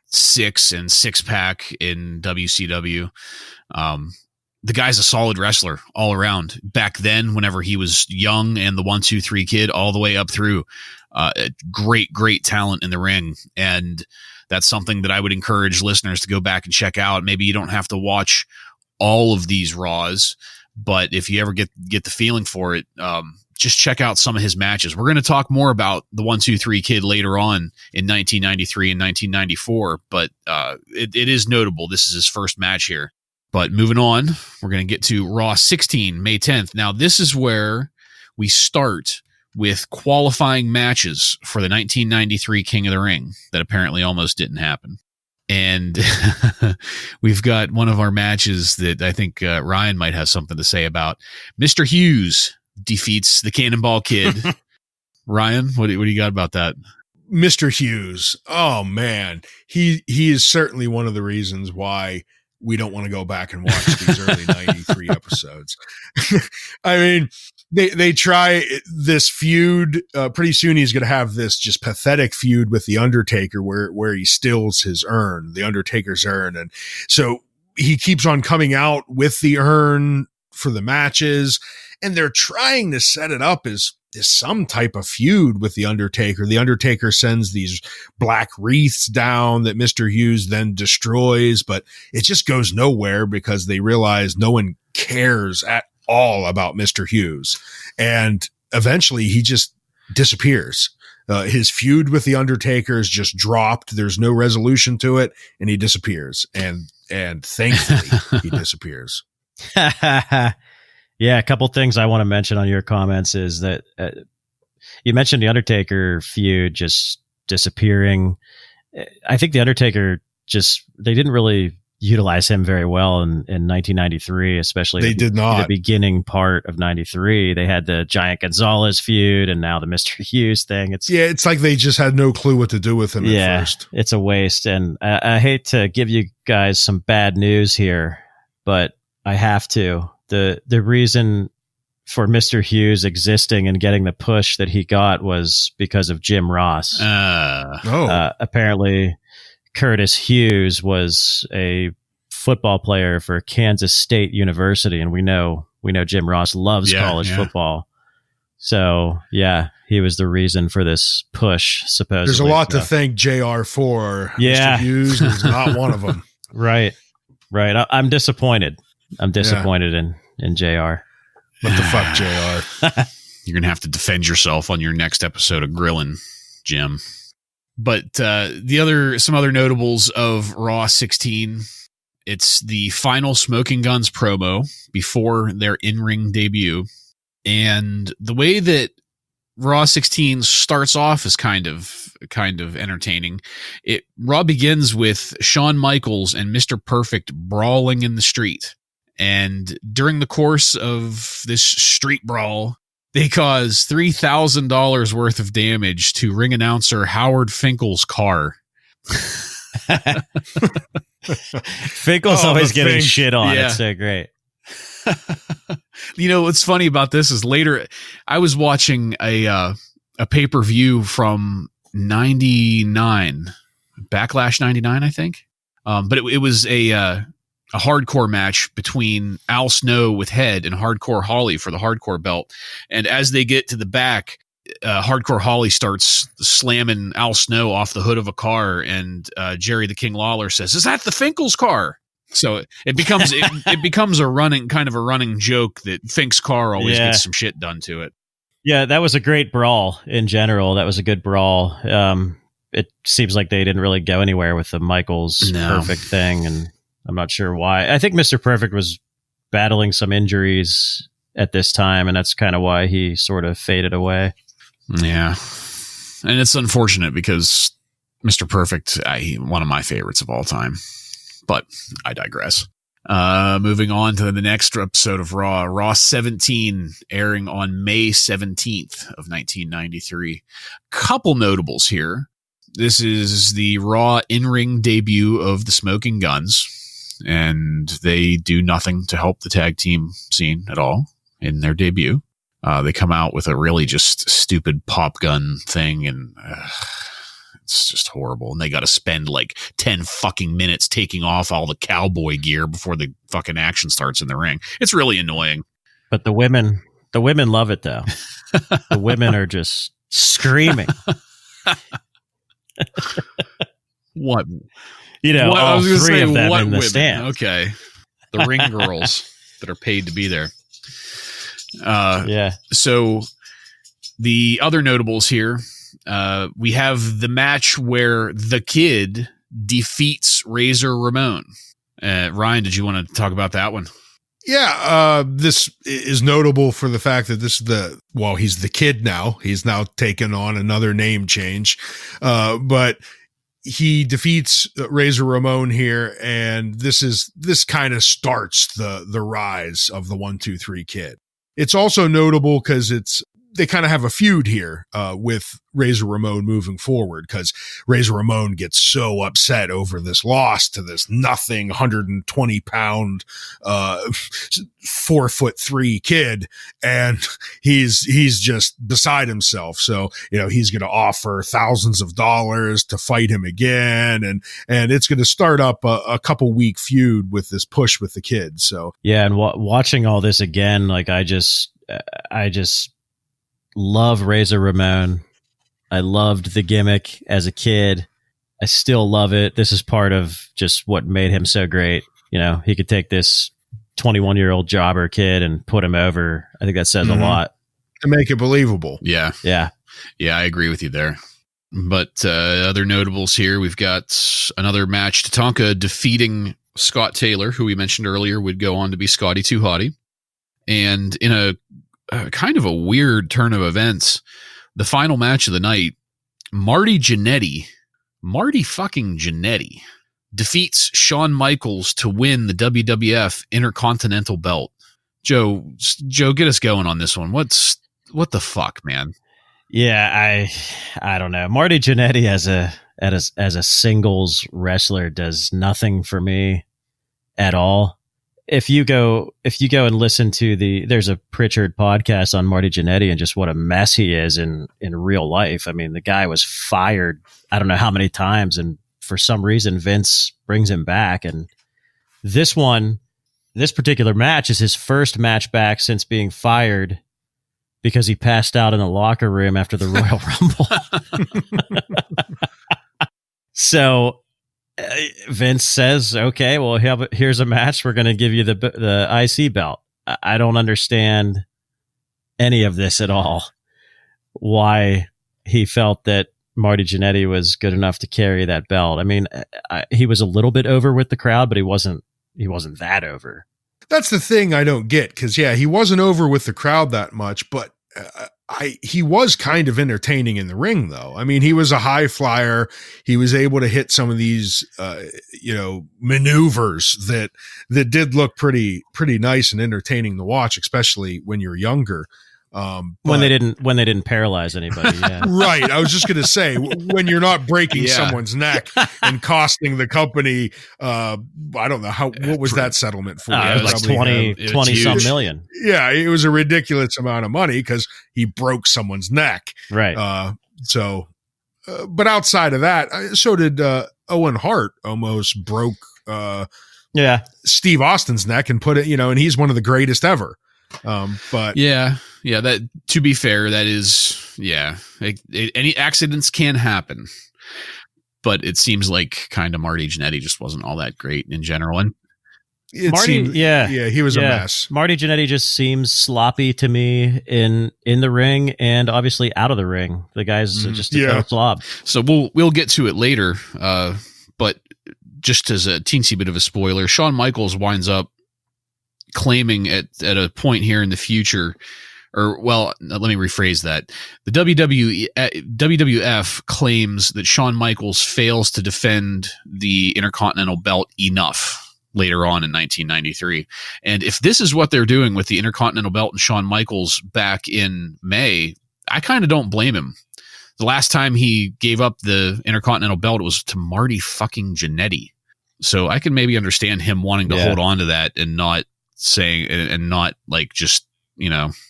6 and 6-pack in WCW. The guy's a solid wrestler all around. Back then, whenever he was young and the 1-2-3 Kid, all the way up through, great talent in the ring. And that's something that I would encourage listeners to go back and check out. Maybe you don't have to watch all of these Raws, but if you ever get the feeling for it, just check out some of his matches. We're going to talk more about the 1-2-3 Kid later on in 1993 and 1994, but it is notable. This is his first match here. But moving on, we're going to get to Raw 16, May 10th. Now, this is where we start with qualifying matches for the 1993 King of the Ring that apparently almost didn't happen. And we've got one of our matches that I think Ryan might have something to say about. Mr. Hughes defeats the Cannonball Kid. Ryan, what do you got about that? Mr. Hughes. Oh, man. He is certainly one of the reasons why we don't want to go back and watch these early 93 episodes. I mean, they try this feud. Pretty soon he's going to have this just pathetic feud with The Undertaker where he steals his urn, The Undertaker's urn. And so he keeps on coming out with the urn for the matches, and they're trying to set it up as some type of feud with The Undertaker. The Undertaker sends these black wreaths down that Mr. Hughes then destroys, but it just goes nowhere because they realize no one cares at all about Mr. Hughes. And eventually he just disappears. His feud with The Undertaker is just dropped. There's no resolution to it, and he disappears. And thankfully he disappears. Yeah, a couple things I want to mention on your comments is that you mentioned the Undertaker feud just disappearing. I think the Undertaker they didn't really utilize him very well in 1993, especially they did not. The beginning part of 93. They had the Giant Gonzalez feud and now the Mr. Hughes thing. It's like they just had no clue what to do with him at first. It's a waste. And I hate to give you guys some bad news here, but I have to. The reason for Mr. Hughes existing and getting the push that he got was because of Jim Ross. Apparently, Curtis Hughes was a football player for Kansas State University, and we know Jim Ross loves college football. So, yeah, he was the reason for this push, supposedly. There's a lot to thank JR for. Mr. Hughes is not one of them. Right. I'm disappointed. I'm disappointed in JR. What the fuck, JR? You're going to have to defend yourself on your next episode of Grillin', Jim. But some other notables of Raw 16, it's the final Smoking Guns promo before their in-ring debut. And the way that Raw 16 starts off is kind of entertaining. Raw begins with Shawn Michaels and Mr. Perfect brawling in the street. And during the course of this street brawl, They cause $3,000 worth of damage to ring announcer Howard Finkel's car. Finkel's always getting shit on. It's so great. You know what's funny about this is later I was watching a pay-per-view from 99, Backlash 99, I think. But it was a hardcore match between Al Snow with Head and Hardcore Holly for the hardcore belt. And as they get to the back, Hardcore Holly starts slamming Al Snow off the hood of a car, and Jerry the King Lawler says, "Is that the Finkel's car?" So it becomes it becomes a running joke that Fink's car always gets some shit done to it. Yeah, that was a great brawl in general. That was a good brawl. It seems like they didn't really go anywhere with the Michaels Perfect thing, and I'm not sure why. I think Mr. Perfect was battling some injuries at this time, and that's kind of why he sort of faded away. Yeah. And it's unfortunate because Mr. Perfect, one of my favorites of all time. But I digress. Moving on to the next episode of Raw, Raw 17, airing on May 17th of 1993. Couple notables here. This is the Raw in-ring debut of the Smoking Guns, and they do nothing to help the tag team scene at all in their debut. They come out with a really just stupid pop gun thing, and it's just horrible. And they got to spend like 10 fucking minutes taking off all the cowboy gear before the fucking action starts in the ring. It's really annoying. But the women love it though. The women are just screaming. What? You know, all three of them in the stand. Okay. The ring girls that are paid to be there. So the other notables here, we have the match where the Kid defeats Razor Ramon. Ryan, did you want to talk about that one? Yeah, this is notable for the fact that this is he's the Kid now. He's now taken on another name change. But he defeats Razor Ramon here, and this kind of starts the rise of the 1-2-3 Kid. It's also notable because they kind of have a feud here with Razor Ramon moving forward, because Razor Ramon gets so upset over this loss to this nothing 120-pound 4'3" kid, and he's just beside himself. So he's going to offer thousands of dollars to fight him again, and it's going to start up a couple week feud with this push with the Kid. So yeah, and watching all this again, like I just love Razor Ramon. I loved the gimmick as a kid. I still love it. This is part of just what made him so great. He could take this 21-year-old jobber kid and put him over. I think that says a lot. To make it believable. Yeah. Yeah, I agree with you there. But other notables here, we've got another match. Tatanka defeating Scott Taylor, who we mentioned earlier would go on to be Scotty 2 Hotty. And in a kind of a weird turn of events, the final match of the night, Marty fucking Jannetty defeats Shawn Michaels to win the WWF Intercontinental Belt. Joe, get us going on this one. What the fuck, man? Yeah, I don't know. Marty Jannetty as a singles wrestler does nothing for me at all. If you go and listen to there's a Pritchard podcast on Marty Jannetty and just what a mess he is in real life. I mean, the guy was fired I don't know how many times, and for some reason Vince brings him back. And this particular match is his first match back since being fired because he passed out in the locker room after the Royal Rumble. So Vince says, okay, well, here's a match. We're going to give you the IC belt. I don't understand any of this at all. Why he felt that Marty Jannetty was good enough to carry that belt. I mean, he was a little bit over with the crowd, but he wasn't that over. That's the thing I don't get, because he wasn't over with the crowd that much, but he was kind of entertaining in the ring, though. I mean, he was a high flyer. He was able to hit some of these, maneuvers that did look pretty nice and entertaining to watch, especially when you're younger. When they didn't paralyze anybody. Yeah. Right. I was just going to say, when you're not breaking someone's neck and costing the company, I don't know what was that settlement for? It was like 20 some million. Yeah. It was a ridiculous amount of money because he broke someone's neck. Right. But outside of that, so did Owen Hart almost broke Steve Austin's neck and put it, and he's one of the greatest ever. But that, to be fair, that is, any accidents can happen, but it seems like kind of Marty Jannetty just wasn't all that great in general. And Marty, he was a mess. Marty Jannetty just seems sloppy to me in the ring and obviously out of the ring. The guy's just a total slob. So we'll get to it later. But just as a teensy bit of a spoiler, Shawn Michaels winds up claiming at a point here in the future, let me rephrase that. The WWF claims that Shawn Michaels fails to defend the Intercontinental belt enough later on in 1993. And if this is what they're doing with the Intercontinental belt and Shawn Michaels back in May, I kind of don't blame him. The last time he gave up the Intercontinental belt, it was to Marty fucking Jannetty. So I can maybe understand him wanting to hold on to that and not saying, and not like just,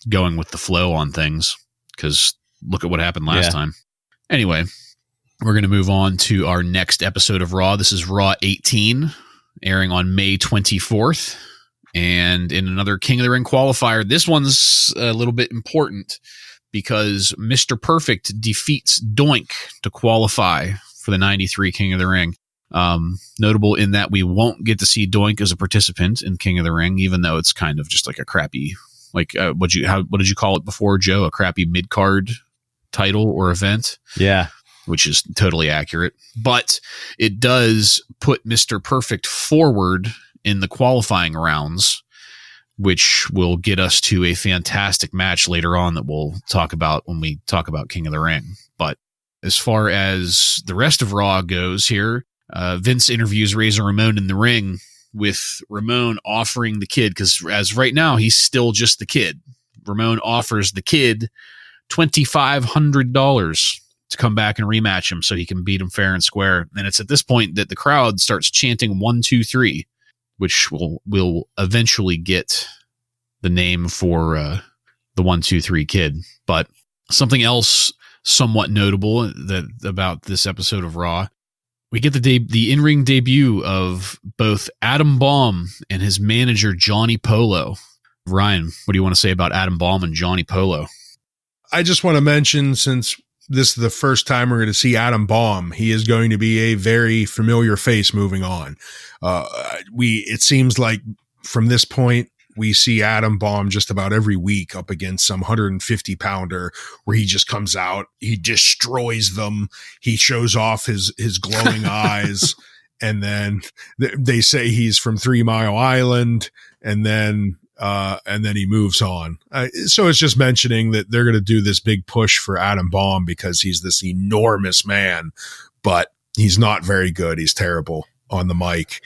going with the flow on things, because look at what happened last time. Anyway, we're going to move on to our next episode of Raw. This is Raw 18, airing on May 24th. And in another King of the Ring qualifier, this one's a little bit important because Mr. Perfect defeats Doink to qualify for the 93 King of the Ring. Notable in that we won't get to see Doink as a participant in King of the Ring, even though it's kind of just like a crappy, what did you call it before, Joe? A crappy mid-card title or event? Yeah. Which is totally accurate. But it does put Mr. Perfect forward in the qualifying rounds, which will get us to a fantastic match later on that we'll talk about when we talk about King of the Ring. But as far as the rest of Raw goes here, Vince interviews Razor Ramon in the ring, with Ramon offering the Kid, because as right now, he's still just the Kid. Ramon offers the Kid $2,500 to come back and rematch him so he can beat him fair and square. And it's at this point that the crowd starts chanting 1, 2, 3, which will eventually get the name for the 1, 2, 3 Kid. But something else somewhat notable about this episode of Raw, we get the in-ring debut of both Adam Baum and his manager, Johnny Polo. Ryan, what do you want to say about Adam Baum and Johnny Polo? I just want to mention, since this is the first time we're going to see Adam Baum, he is going to be a very familiar face moving on. It seems like from this point, we see Adam Baum just about every week up against some 150 pounder where he just comes out, he destroys them. He shows off his glowing eyes. And then they say he's from 3 Mile Island, and then he moves on. So it's just mentioning that they're going to do this big push for Adam Baum because he's this enormous man, but he's not very good. He's terrible on the mic.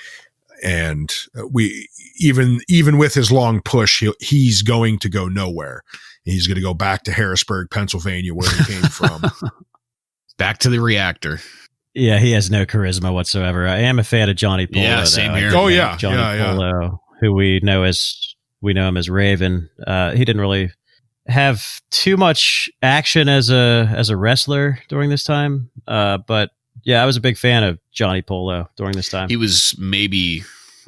And we, even with his long push, he's going to go nowhere. He's going to go back to Harrisburg, Pennsylvania, where he came from. Back to the reactor. Yeah, he has no charisma whatsoever. I am a fan of Johnny Polo. Yeah, same here. Johnny Polo, who we know him as Raven. He didn't really have too much action as a wrestler during this time. But yeah, I was a big fan of Johnny Polo during this time. He was maybe,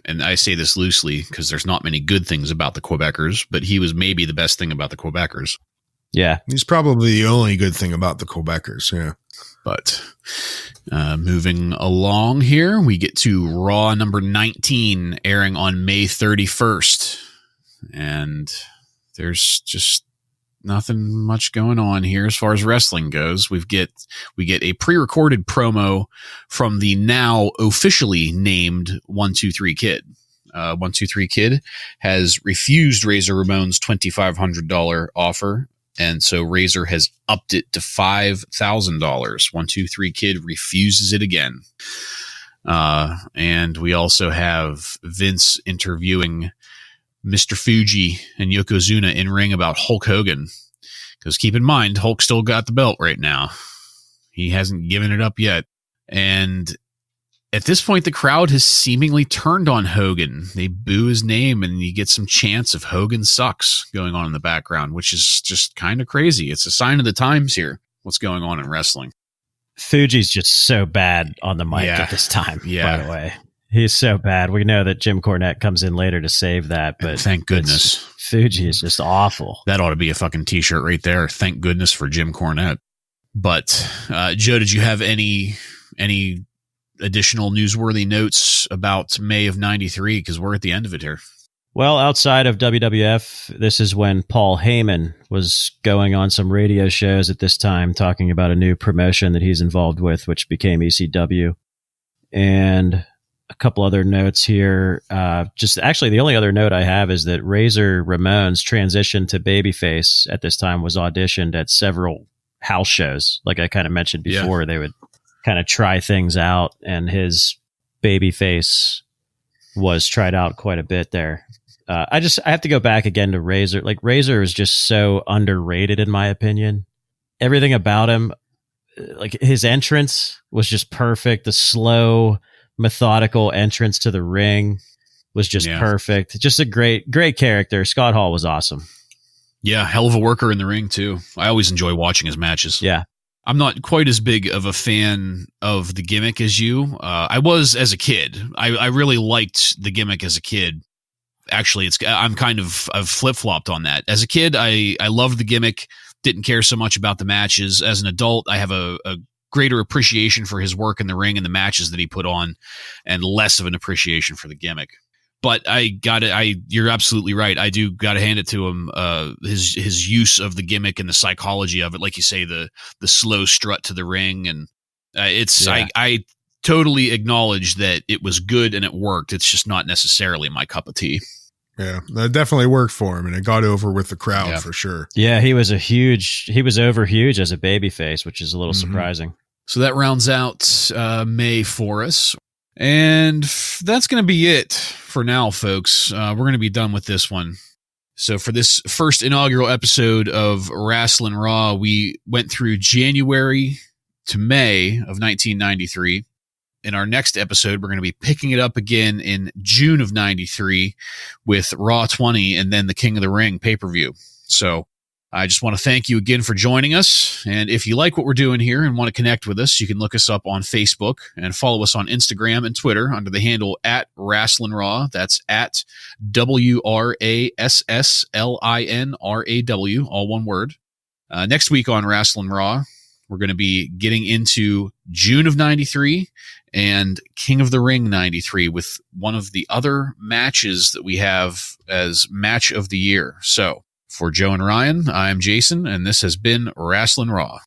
and I say this loosely because there's not many good things about the Quebecers, but he was maybe the best thing about the Quebecers. Yeah. He's probably the only good thing about the Quebecers. Yeah. But moving along here, we get to Raw number 19, airing on May 31st. And there's just nothing much going on here as far as wrestling goes. We get a pre-recorded promo from the now officially named 1, 2, 3 Kid. 1, 2, 3 Kid has refused Razor Ramon's $2,500 offer, and so Razor has upped it to $5,000. 1, 2, 3 Kid refuses it again. And we also have Vince interviewing Mr. Fuji and Yokozuna in ring about Hulk Hogan. Because keep in mind, Hulk still got the belt right now. He hasn't given it up yet. And at this point, the crowd has seemingly turned on Hogan. They boo his name, and you get some chants of Hogan sucks going on in the background, which is just kind of crazy. It's a sign of the times here, what's going on in wrestling. Fuji's just so bad on the mic at this time, by the way. He's so bad. We know that Jim Cornette comes in later to save that, but thank goodness. Fuji is just awful. That ought to be a fucking t-shirt right there. Thank goodness for Jim Cornette. But, Joe, did you have any additional newsworthy notes about May of 93? Because we're at the end of it here. Well, outside of WWF, this is when Paul Heyman was going on some radio shows at this time, talking about a new promotion that he's involved with, which became ECW. And a couple other notes here. Just actually, the only other note I have is that Razor Ramon's transition to babyface at this time was auditioned at several house shows. Like I kind of mentioned before, they would kind of try things out, and his babyface was tried out quite a bit there. I have to go back again to Razor. Like, Razor is just so underrated in my opinion. Everything about him, like his entrance was just perfect. The slow, methodical entrance to the ring was just perfect. Just a great character. Scott Hall was awesome. Yeah, hell of a worker in the ring too. I always enjoy watching his matches. Yeah. I'm not quite as big of a fan of the gimmick as you. I was as a kid. I really liked the gimmick as a kid. Actually, I'm kind of I've flip-flopped on that. As a kid, I loved the gimmick, didn't care so much about the matches. As an adult, I have a greater appreciation for his work in the ring and the matches that he put on, and less of an appreciation for the gimmick. But you're absolutely right. I do got to hand it to him. His use of the gimmick and the psychology of it, like you say, the slow strut to the ring, and I totally acknowledge that it was good and it worked. It's just not necessarily my cup of tea. Yeah, that definitely worked for him, and it got over with the crowd for sure. Yeah, he was over huge as a babyface, which is a little surprising. So that rounds out May for us. And that's going to be it for now, folks. We're going to be done with this one. So for this first inaugural episode of Wrasslin Raw, we went through January to May of 1993. In our next episode, we're going to be picking it up again in June of 93 with Raw 20 and then the King of the Ring pay-per-view. So I just want to thank you again for joining us. And if you like what we're doing here and want to connect with us, you can look us up on Facebook and follow us on Instagram and Twitter under the handle @Wrasslin Raw. That's at WRASSLINRAW, all one word. Next week on Wrasslin Raw, we're going to be getting into June of 93 and King of the Ring 93 with one of the other matches that we have as match of the year. So for Joe and Ryan, I'm Jason, and this has been Wrasslin Raw.